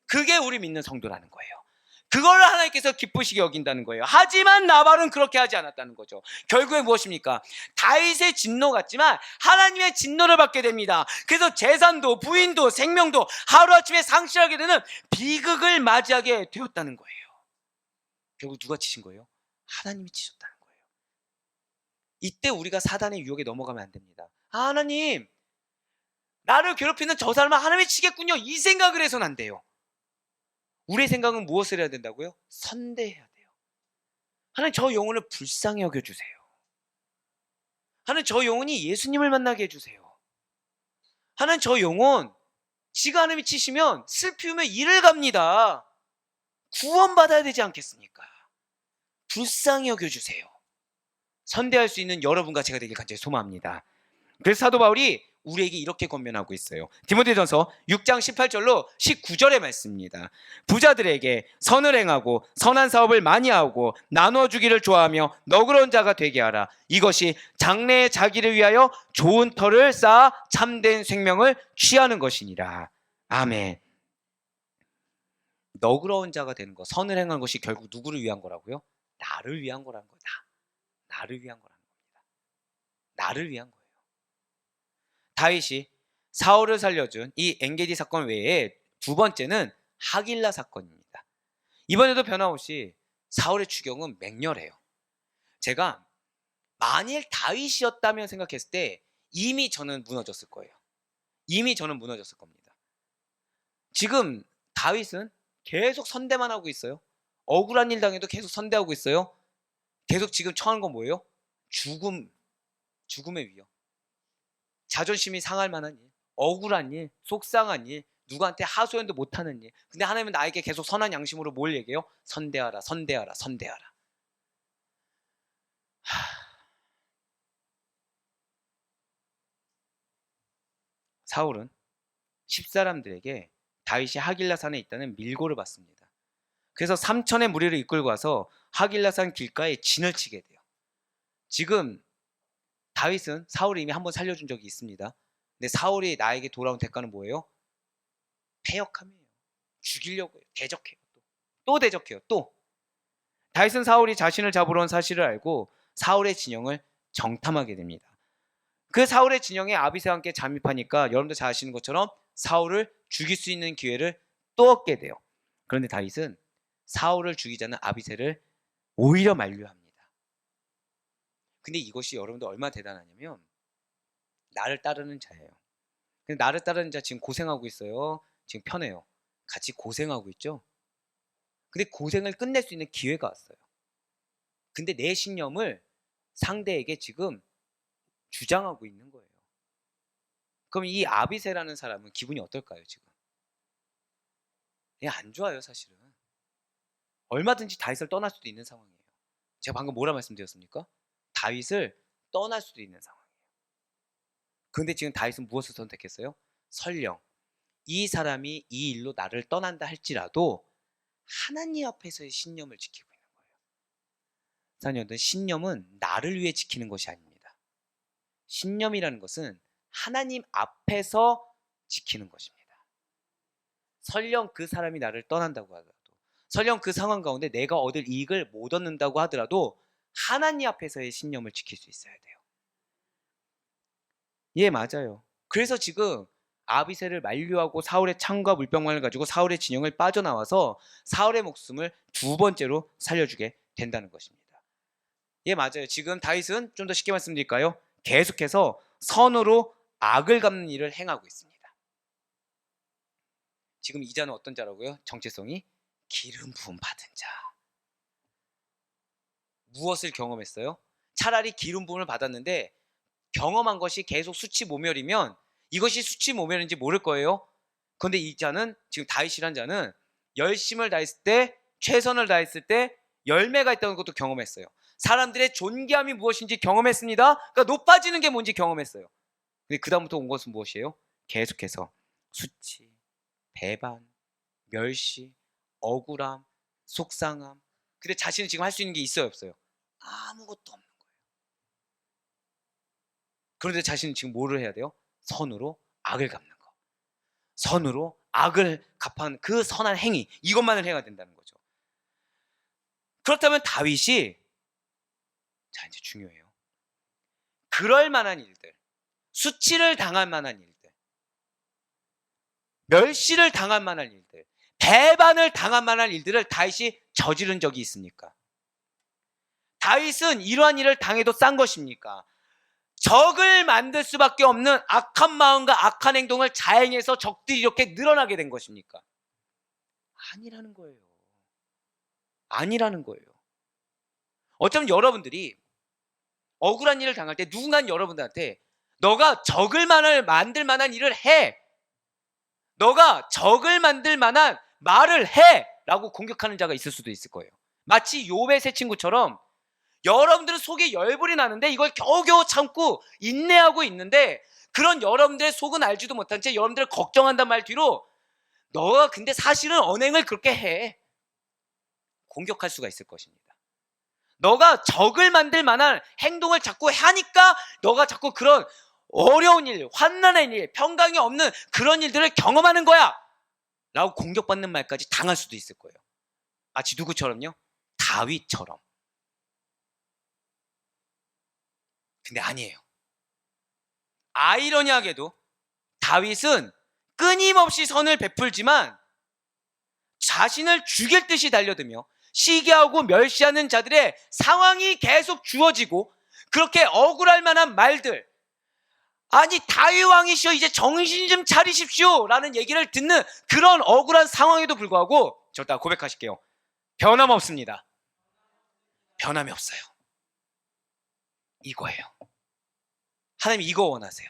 그게 우리 믿는 성도라는 거예요. 그걸 하나님께서 기쁘시게 여긴다는 거예요. 하지만 나발은 그렇게 하지 않았다는 거죠. 결국에 무엇입니까? 다윗의 진노 같지만 하나님의 진노를 받게 됩니다. 그래서 재산도 부인도 생명도 하루아침에 상실하게 되는 비극을 맞이하게 되었다는 거예요. 결국 누가 치신 거예요? 하나님이 치셨다는 거예요. 이때 우리가 사단의 유혹에 넘어가면 안 됩니다. 하나님, 나를 괴롭히는 저 사람을 하나님이 치겠군요. 이 생각을 해서는 안 돼요. 우리의 생각은 무엇을 해야 된다고요? 선대해야 돼요. 하나님, 저 영혼을 불쌍히 여겨주세요. 하나님, 저 영혼이 예수님을 만나게 해주세요. 하나님, 저 영혼 지가 하나님이 치시면 슬피우며 이를 갑니다. 구원받아야 되지 않겠습니까? 불쌍히 여겨주세요. 선대할 수 있는 여러분과 제가 되길 간절히 소망합니다. 그래서 사도 바울이 우리에게 이렇게 권면하고 있어요. 디모데전서 6장 18절로 19절의 말씀입니다. 부자들에게 선을 행하고 선한 사업을 많이 하고 나눠주기를 좋아하며 너그러운 자가 되게 하라. 이것이 장래의 자기를 위하여 좋은 터를 쌓아 참된 생명을 취하는 것이니라. 아멘. 너그러운 자가 되는 것, 선을 행하는 것이 결국 누구를 위한 거라고요? 나를 위한 거라는 거다. 나를 위한 거라는 겁니다. 나를 위한 거예요. 다윗이 사울을 살려준 이 엔게디 사건 외에 두 번째는 하길라 사건입니다. 이번에도 변함없이 사울의 추경은 맹렬해요. 제가 만일 다윗이었다면 생각했을 때 이미 저는 무너졌을 거예요. 이미 저는 무너졌을 겁니다. 지금 다윗은 계속 선대만 하고 있어요. 억울한 일 당해도 계속 선대하고 있어요. 계속 지금 처한 건 뭐예요? 죽음의 위협. 자존심이 상할 만한 일, 억울한 일, 속상한 일, 누구한테 하소연도 못하는 일. 근데 하나님은 나에게 계속 선한 양심으로 뭘 얘기해요? 선대하라, 선대하라, 선대하라. 사울은 10사람들에게 다윗이 하길라산에 있다는 밀고를 받습니다. 그래서 3천의 무리를 이끌고 와서 하길라산 길가에 진을 치게 돼요. 지금 다윗은 사울이 이미 한번 살려준 적이 있습니다. 근데 사울이 나에게 돌아온 대가는 뭐예요? 패역함이에요. 죽이려고 해요. 대적해요. 또 대적해요. 또. 다윗은 사울이 자신을 잡으러 온 사실을 알고 사울의 진영을 정탐하게 됩니다. 그 사울의 진영에 아비새와 함께 잠입하니까 여러분들 잘 아시는 것처럼 사울을 죽일 수 있는 기회를 또 얻게 돼요. 그런데 다윗은 사울을 죽이자는 아비새를 오히려 만류합니다. 근데 이것이 여러분들 얼마나 대단하냐면 나를 따르는 자예요. 근데 나를 따르는 자 지금 고생하고 있어요. 지금 편해요. 같이 고생하고 있죠. 근데 고생을 끝낼 수 있는 기회가 왔어요. 근데 내 신념을 상대에게 지금 주장하고 있는 거예요. 그럼 이 아비새라는 사람은 기분이 어떨까요? 지금 안 좋아요. 사실은 얼마든지 다윗을 떠날 수도 있는 상황이에요. 제가 방금 뭐라 말씀드렸습니까? 다윗을 떠날 수도 있는 상황이에요. 그런데 지금 다윗은 무엇을 선택했어요? 설령 이 사람이 이 일로 나를 떠난다 할지라도 하나님 앞에서의 신념을 지키고 있는 거예요. 사랑하는 신념은 나를 위해 지키는 것이 아닙니다. 신념이라는 것은 하나님 앞에서 지키는 것입니다. 설령 그 사람이 나를 떠난다고 하더라도, 설령 그 상황 가운데 내가 얻을 이익을 못 얻는다고 하더라도 하나님 앞에서의 신념을 지킬 수 있어야 돼요. 예, 맞아요. 그래서 지금 아비새를 만류하고 사울의 창과 물병만을 가지고 사울의 진영을 빠져나와서 사울의 목숨을 두 번째로 살려주게 된다는 것입니다. 예, 맞아요. 지금 다윗은 좀 더 쉽게 말씀드릴까요? 계속해서 선으로 악을 갚는 일을 행하고 있습니다. 지금 이 자는 어떤 자라고요? 정체성이 기름 부음 받은 자. 무엇을 경험했어요? 차라리 기름 부음을 받았는데 경험한 것이 계속 수치모멸이면 이것이 수치모멸인지 모를 거예요. 그런데 이 자는, 지금 다윗이란 자는 열심을 다했을 때, 최선을 다했을 때 열매가 있다는 것도 경험했어요. 사람들의 존귀함이 무엇인지 경험했습니다. 그러니까 높아지는 게 뭔지 경험했어요. 근데 그 다음부터 온 것은 무엇이에요? 계속해서 수치, 배반, 멸시, 억울함, 속상함. 근데 자신은 지금 할 수 있는 게 있어요, 없어요? 아무것도 없는 거예요. 그런데 자신은 지금 뭐를 해야 돼요? 선으로 악을 갚는 거. 선으로 악을 갚은 그 선한 행위, 이것만을 해야 된다는 거죠. 그렇다면 다윗이, 자 이제 중요해요. 그럴 만한 일들, 수치를 당할 만한 일들, 멸시를 당할 만한 일들, 배반을 당할 만한 일들을 다윗이 저지른 적이 있습니까? 다윗은 이러한 일을 당해도 싼 것입니까? 적을 만들 수밖에 없는 악한 마음과 악한 행동을 자행해서 적들이 이렇게 늘어나게 된 것입니까? 아니라는 거예요. 아니라는 거예요. 어쩌면 여러분들이 억울한 일을 당할 때 누군가는 여러분들한테 너가 적을 만들 만한 일을 해. 너가 적을 만들 만한 말을 해. 라고 공격하는 자가 있을 수도 있을 거예요. 마치 욥의 세 친구처럼 여러분들은 속에 열불이 나는데 이걸 겨우겨우 참고 인내하고 있는데 그런 여러분들의 속은 알지도 못한 채 여러분들을 걱정한단 말 뒤로 너가 근데 사실은 언행을 그렇게 해. 공격할 수가 있을 것입니다. 너가 적을 만들 만한 행동을 자꾸 하니까 너가 자꾸 그런 어려운 일, 환난의 일, 평강이 없는 그런 일들을 경험하는 거야 라고 공격받는 말까지 당할 수도 있을 거예요. 마치 누구처럼요? 다윗처럼. 근데 아니에요. 아이러니하게도 다윗은 끊임없이 선을 베풀지만 자신을 죽일 듯이 달려들며 시기하고 멸시하는 자들의 상황이 계속 주어지고 그렇게 억울할 만한 말들, 아니 다윗 왕이시여 이제 정신 좀 차리십시오 라는 얘기를 듣는 그런 억울한 상황에도 불구하고 저다 고백하실게요. 변함없습니다. 변함이 없어요. 이거예요. 하나님 이거 원하세요.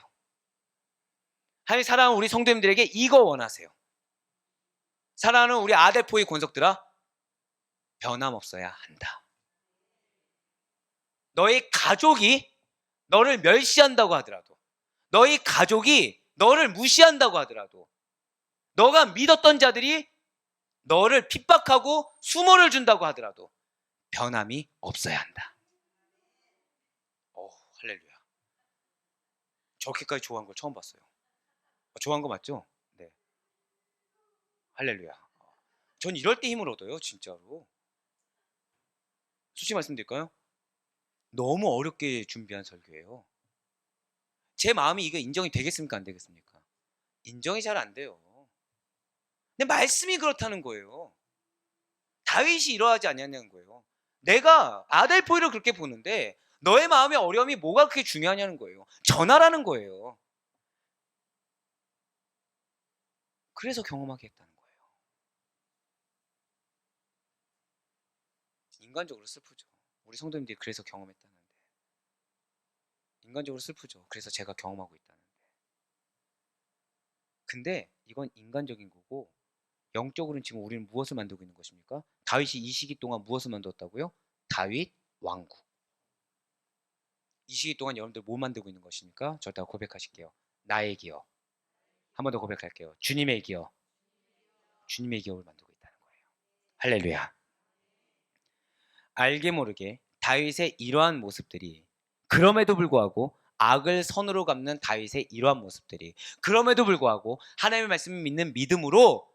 하나님 사랑하는 우리 성도님들에게 이거 원하세요. 사랑하는 우리 아델포의 권속들아, 변함없어야 한다. 너희 가족이 너를 멸시한다고 하더라도, 너희 가족이 너를 무시한다고 하더라도, 너가 믿었던 자들이 너를 핍박하고 수모를 준다고 하더라도 변함이 없어야 한다. 할렐루야. 저렇게까지 좋아하는 걸 처음 봤어요. 좋아하는 거 맞죠? 네. 할렐루야. 전 이럴 때 힘을 얻어요, 진짜로. 솔직히 말씀드릴까요? 너무 어렵게 준비한 설교예요. 제 마음이 이게 인정이 되겠습니까? 안 되겠습니까? 인정이 잘 안 돼요. 근데 말씀이 그렇다는 거예요. 다윗이 이러하지 않냐는 거예요. 내가 아델포이를 그렇게 보는데 너의 마음의 어려움이 뭐가 그렇게 중요하냐는 거예요. 전하라는 거예요. 그래서 경험하게 했다는 거예요. 인간적으로 슬프죠. 우리 성도님들이 그래서 경험했다는데. 인간적으로 슬프죠. 그래서 제가 경험하고 있다는데. 근데 이건 인간적인 거고 영적으로는 지금 우리는 무엇을 만들고 있는 것입니까? 다윗이 이 시기 동안 무엇을 만들었다고요? 다윗 왕국. 이 시기 동안 여러분들 뭐 만들고 있는 것입니까? 저다가 고백하실게요. 나의 기업. 한 번 더 고백할게요. 주님의 기업. 주님의 기업을 만들고 있다는 거예요. 할렐루야. 알게 모르게 다윗의 이러한 모습들이, 그럼에도 불구하고 악을 선으로 갚는 다윗의 이러한 모습들이, 그럼에도 불구하고 하나님의 말씀을 믿는 믿음으로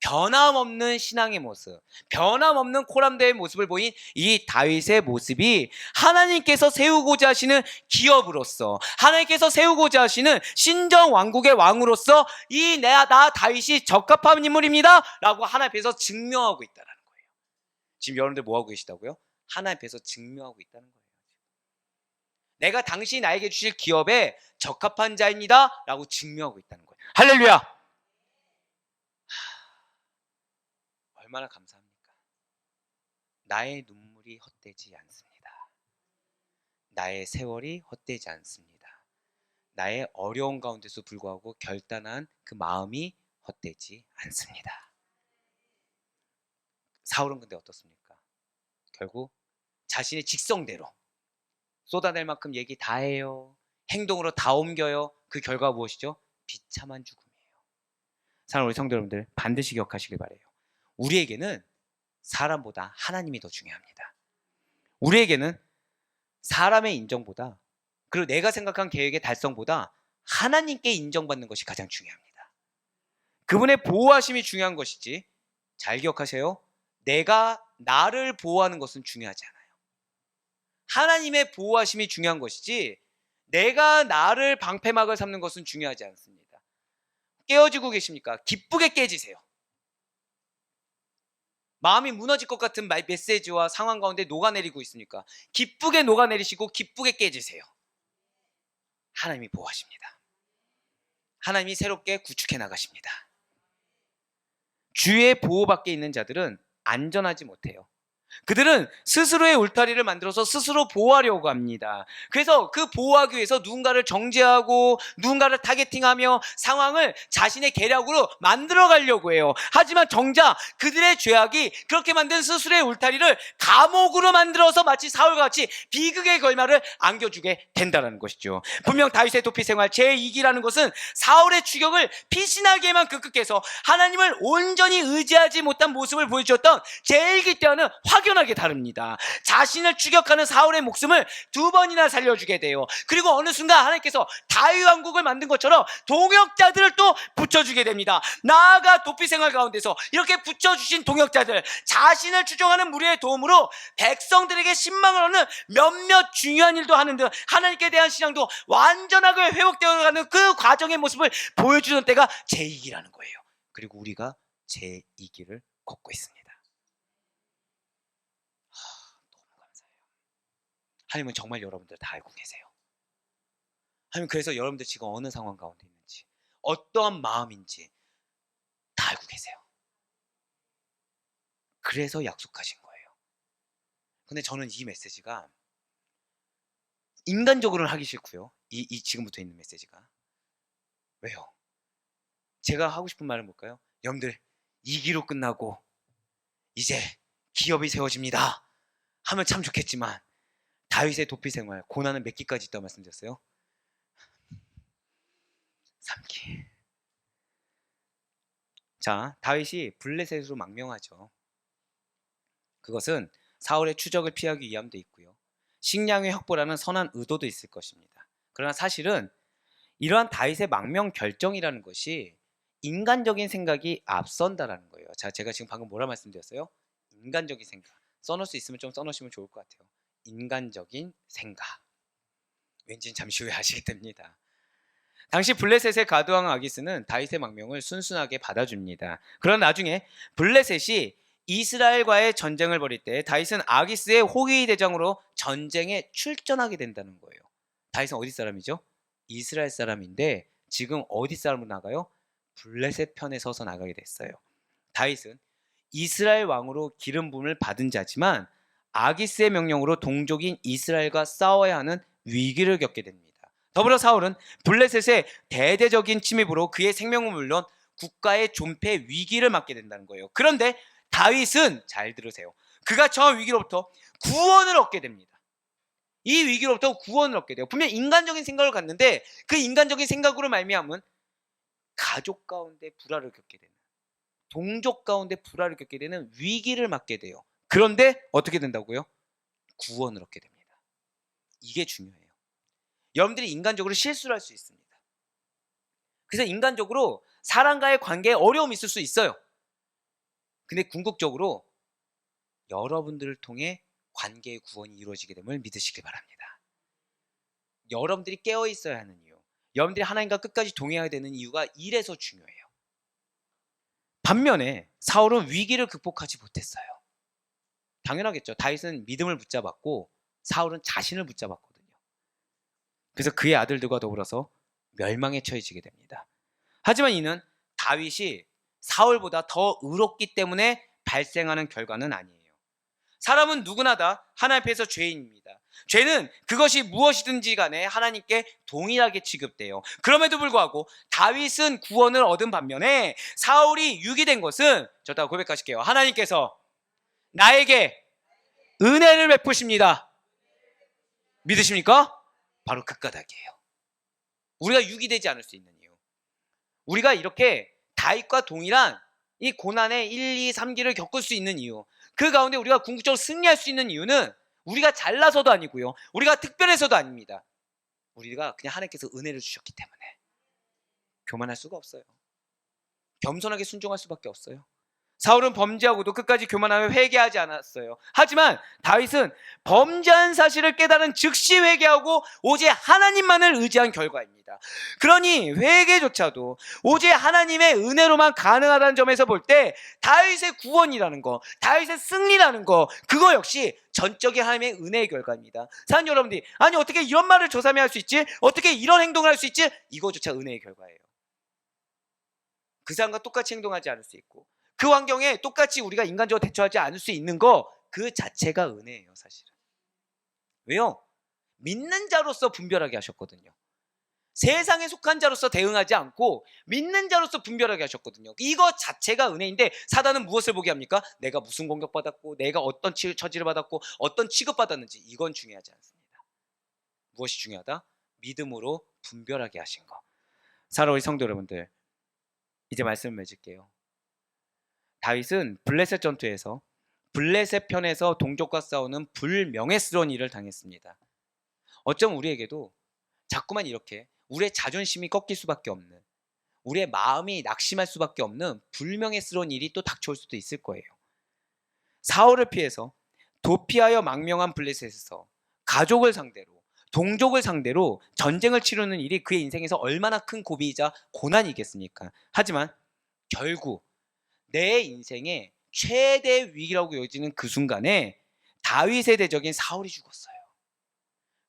변함없는 신앙의 모습, 변함없는 코람대의 모습을 보인 이 다윗의 모습이 하나님께서 세우고자 하시는 기업으로서, 하나님께서 세우고자 하시는 신정 왕국의 왕으로서 이 나 다윗이 적합한 인물입니다 라고 하나님 앞에서 증명하고 있다는 거예요. 지금 여러분들 뭐하고 계시다고요? 하나님 앞에서 증명하고 있다는 거예요. 내가 당신이 나에게 주실 기업에 적합한 자입니다 라고 증명하고 있다는 거예요. 할렐루야. 얼마나 감사합니까? 나의 눈물이 헛되지 않습니다. 나의 세월이 헛되지 않습니다. 나의 어려운 가운데서 불구하고 결단한 그 마음이 헛되지 않습니다. 사울은 근데 어떻습니까? 결국 자신의 직성대로 쏟아낼 만큼 얘기 다 해요. 행동으로 다 옮겨요. 그 결과가 무엇이죠? 비참한 죽음이에요. 사랑하는 우리 성도 여러분들, 반드시 기억하시길 바라요. 우리에게는 사람보다 하나님이 더 중요합니다. 우리에게는 사람의 인정보다, 그리고 내가 생각한 계획의 달성보다 하나님께 인정받는 것이 가장 중요합니다. 그분의 보호하심이 중요한 것이지, 잘 기억하세요. 내가 나를 보호하는 것은 중요하지 않아요. 하나님의 보호하심이 중요한 것이지 내가 나를 방패막을 삼는 것은 중요하지 않습니다. 깨어지고 계십니까? 기쁘게 깨지세요. 마음이 무너질 것 같은 메시지와 상황 가운데 녹아내리고 있으니까 기쁘게 녹아내리시고 기쁘게 깨지세요. 하나님이 보호하십니다. 하나님이 새롭게 구축해 나가십니다. 주의 보호 밖에 있는 자들은 안전하지 못해요. 그들은 스스로의 울타리를 만들어서 스스로 보호하려고 합니다. 그래서 그 보호하기 위해서 누군가를 정죄하고 누군가를 타겟팅하며 상황을 자신의 계략으로 만들어 가려고 해요. 하지만 정작 그들의 죄악이 그렇게 만든 스스로의 울타리를 감옥으로 만들어서 마치 사울과 같이 비극의 결말을 안겨주게 된다는 것이죠. 분명 다윗의 도피 생활 제2기라는 것은 사울의 추격을 피신하게만 급급해서 하나님을 온전히 의지하지 못한 모습을 보여주었던 제1기 때와는 확연하게 다릅니다. 자신을 추격하는 사울의 목숨을 2번이나 살려주게 돼요. 그리고 어느 순간 하나님께서 다윗 왕국을 만든 것처럼 동역자들을 또 붙여주게 됩니다. 나아가 도피 생활 가운데서 이렇게 붙여주신 동역자들, 자신을 추종하는 무리의 도움으로 백성들에게 신망을 얻는 몇몇 중요한 일도 하는 듯 하나님께 대한 신앙도 완전하게 회복되어가는 그 과정의 모습을 보여주는 때가 제2기라는 거예요. 그리고 우리가 제2기를 걷고 있습니다. 너무 감사해요. 하나님은 정말 여러분들 다 알고 계세요. 하나님 그래서 여러분들 지금 어느 상황 가운데 있는지, 어떠한 마음인지 다 알고 계세요. 그래서 약속하신 거예요. 근데 저는 이 메시지가 인간적으로는 하기 싫고요. 이 지금부터 있는 메시지가. 왜요? 제가 하고 싶은 말은 뭘까요? 여러분들 2기로 끝나고 이제 기업이 세워집니다 하면 참 좋겠지만 다윗의 도피 생활 고난은 몇 기까지 있다고 말씀드렸어요? 3기. 자, 다윗이 블레셋으로 망명하죠. 그것은 사울의 추적을 피하기 위함도 있고요. 식량의 확보라는 선한 의도도 있을 것입니다. 그러나 사실은 이러한 다윗의 망명 결정이라는 것이 인간적인 생각이 앞선다라는 거예요. 자, 제가 지금 방금 뭐라 말씀드렸어요? 인간적인 생각. 써놓을 수 있으면 좀 써놓으시면 좋을 것 같아요. 인간적인 생각. 왠지 잠시 후에 하시게 됩니다. 당시 블레셋의 가드왕 아기스는 다윗의 망명을 순순하게 받아줍니다. 그러나 나중에 블레셋이 이스라엘과의 전쟁을 벌일 때 다윗은 아기스의 호위 대장으로 전쟁에 출전하게 된다는 거예요. 다윗은 어디 사람이죠? 이스라엘 사람인데 지금 어디 사람으로 나가요? 블레셋 편에 서서 나가게 됐어요. 다윗은 이스라엘 왕으로 기름 부음을 받은 자지만 아기스의 명령으로 동족인 이스라엘과 싸워야 하는 위기를 겪게 됩니다. 더불어 사울은 블레셋의 대대적인 침입으로 그의 생명은 물론 국가의 존폐 위기를 맞게 된다는 거예요. 그런데 다윗은 잘 들으세요. 그가 처한 위기로부터 구원을 얻게 됩니다. 이 위기로부터 구원을 얻게 돼요. 분명 인간적인 생각을 갖는데 그 인간적인 생각으로 말미암은 가족 가운데 불화를 겪게 되는, 동족 가운데 불화를 겪게 되는 위기를 맞게 돼요. 그런데 어떻게 된다고요? 구원을 얻게 됩니다. 이게 중요해요. 여러분들이 인간적으로 실수를 할 수 있습니다. 그래서 인간적으로 사람과의 관계에 어려움이 있을 수 있어요. 근데 궁극적으로 여러분들을 통해 관계의 구원이 이루어지게 됨을 믿으시길 바랍니다. 여러분들이 깨어 있어야 하는 이유, 여러분들이 하나님과 끝까지 동행해야 되는 이유가 이래서 중요해요. 반면에 사울은 위기를 극복하지 못했어요. 당연하겠죠. 다윗은 믿음을 붙잡았고 사울은 자신을 붙잡았거든요. 그래서 그의 아들들과 더불어서 멸망에 처해지게 됩니다. 하지만 이는 다윗이 사울보다 더 의롭기 때문에 발생하는 결과는 아니에요. 사람은 누구나 다 하나님 앞에서 죄인입니다. 죄는 그것이 무엇이든지 간에 하나님께 동일하게 취급돼요. 그럼에도 불구하고 다윗은 구원을 얻은 반면에 사울이 유기된 것은, 저다가 고백하실게요. 하나님께서 나에게 은혜를 베푸십니다. 믿으십니까? 바로 그 까닭이에요. 우리가 유기되지 않을 수 있는 이유, 우리가 이렇게 다윗과 동일한 이 고난의 1, 2, 3기를 겪을 수 있는 이유, 그 가운데 우리가 궁극적으로 승리할 수 있는 이유는 우리가 잘나서도 아니고요, 우리가 특별해서도 아닙니다. 우리가 그냥 하나님께서 은혜를 주셨기 때문에 교만할 수가 없어요. 겸손하게 순종할 수밖에 없어요. 사울은 범죄하고도 끝까지 교만하여 회개하지 않았어요. 하지만 다윗은 범죄한 사실을 깨달은 즉시 회개하고 오직 하나님만을 의지한 결과입니다. 그러니 회개조차도 오직 하나님의 은혜로만 가능하다는 점에서 볼 때 다윗의 구원이라는 거, 다윗의 승리라는 거, 그거 역시 전적인 하나님의 은혜의 결과입니다. 사랑하는 여러분들이, 아니 어떻게 이런 말을 조사미 할 수 있지? 어떻게 이런 행동을 할 수 있지? 이거조차 은혜의 결과예요. 그 사람과 똑같이 행동하지 않을 수 있고, 그 환경에 똑같이 우리가 인간적으로 대처하지 않을 수 있는 거, 그 자체가 은혜예요. 사실은. 왜요? 믿는 자로서 분별하게 하셨거든요. 세상에 속한 자로서 대응하지 않고 믿는 자로서 분별하게 하셨거든요. 이거 자체가 은혜인데, 사단은 무엇을 보게 합니까? 내가 무슨 공격받았고, 내가 어떤 처지를 받았고, 어떤 취급받았는지, 이건 중요하지 않습니다. 무엇이 중요하다? 믿음으로 분별하게 하신 거. 사랑하는 우리 성도 여러분들, 이제 말씀을 맺을게요. 다윗은 블레셋 전투에서 블레셋 편에서 동족과 싸우는 불명예스러운 일을 당했습니다. 어쩜 우리에게도 자꾸만 이렇게 우리의 자존심이 꺾일 수밖에 없는, 우리의 마음이 낙심할 수밖에 없는 불명예스러운 일이 또 닥쳐올 수도 있을 거예요. 사울을 피해서 도피하여 망명한 블레셋에서 가족을 상대로, 동족을 상대로 전쟁을 치르는 일이 그의 인생에서 얼마나 큰 고비이자 고난이겠습니까? 하지만 결국 내 인생의 최대 위기라고 여겨지는 그 순간에 다윗의 대적인 사울이 죽었어요.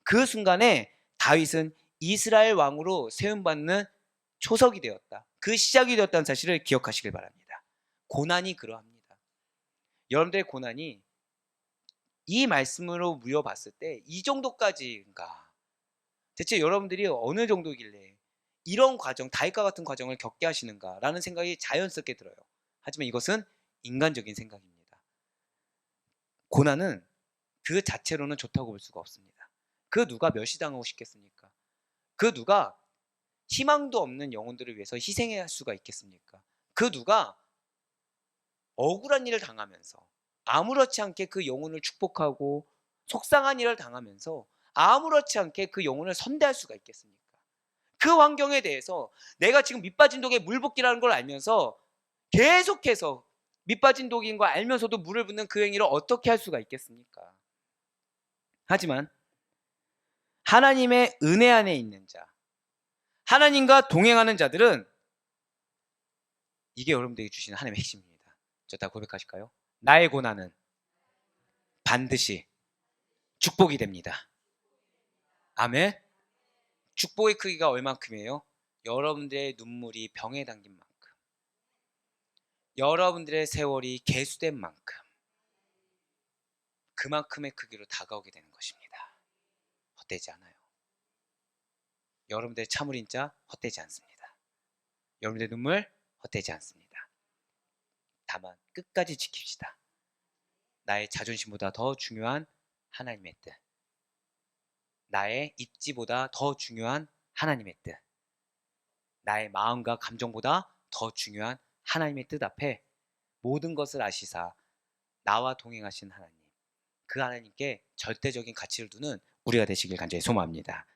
그 순간에 다윗은 이스라엘 왕으로 세움받는 초석이 되었다. 그 시작이 되었다는 사실을 기억하시길 바랍니다. 고난이 그러합니다. 여러분들의 고난이 이 말씀으로 물어봤을 때 이 정도까지인가? 대체 여러분들이 어느 정도길래 이런 과정, 다윗과 같은 과정을 겪게 하시는가라는 생각이 자연스럽게 들어요. 하지만 이것은 인간적인 생각입니다. 고난은 그 자체로는 좋다고 볼 수가 없습니다. 그 누가 멸시당하고 싶겠습니까? 그 누가 희망도 없는 영혼들을 위해서 희생해야 할 수가 있겠습니까? 그 누가 억울한 일을 당하면서 아무렇지 않게 그 영혼을 축복하고 속상한 일을 당하면서 아무렇지 않게 그 영혼을 선대할 수가 있겠습니까? 그 환경에 대해서 내가 지금 밑빠진 독에 물 붓기라는 걸 알면서 계속해서 밑빠진 독인 거 알면서도 물을 붓는 그 행위를 어떻게 할 수가 있겠습니까? 하지만 하나님의 은혜 안에 있는 자, 하나님과 동행하는 자들은, 이게 여러분들에게 주시는 하나님의 핵심입니다. 저 다 고백하실까요? 나의 고난은 반드시 축복이 됩니다. 아멘. 축복의 크기가 얼만큼이에요? 여러분들의 눈물이 병에 담긴 만큼, 여러분들의 세월이 계수된 만큼, 그만큼의 크기로 다가오게 되는 것입니다. 헛되지 않아요. 여러분들의 참을인 자 헛되지 않습니다. 여러분들의 눈물 헛되지 않습니다. 다만 끝까지 지킵시다. 나의 자존심보다 더 중요한 하나님의 뜻, 나의 입지보다 더 중요한 하나님의 뜻, 나의 마음과 감정보다 더 중요한 하나님의 뜻 앞에 모든 것을 아시사 나와 동행하신 하나님, 그 하나님께 절대적인 가치를 두는 우리가 되시길 간절히 소망합니다.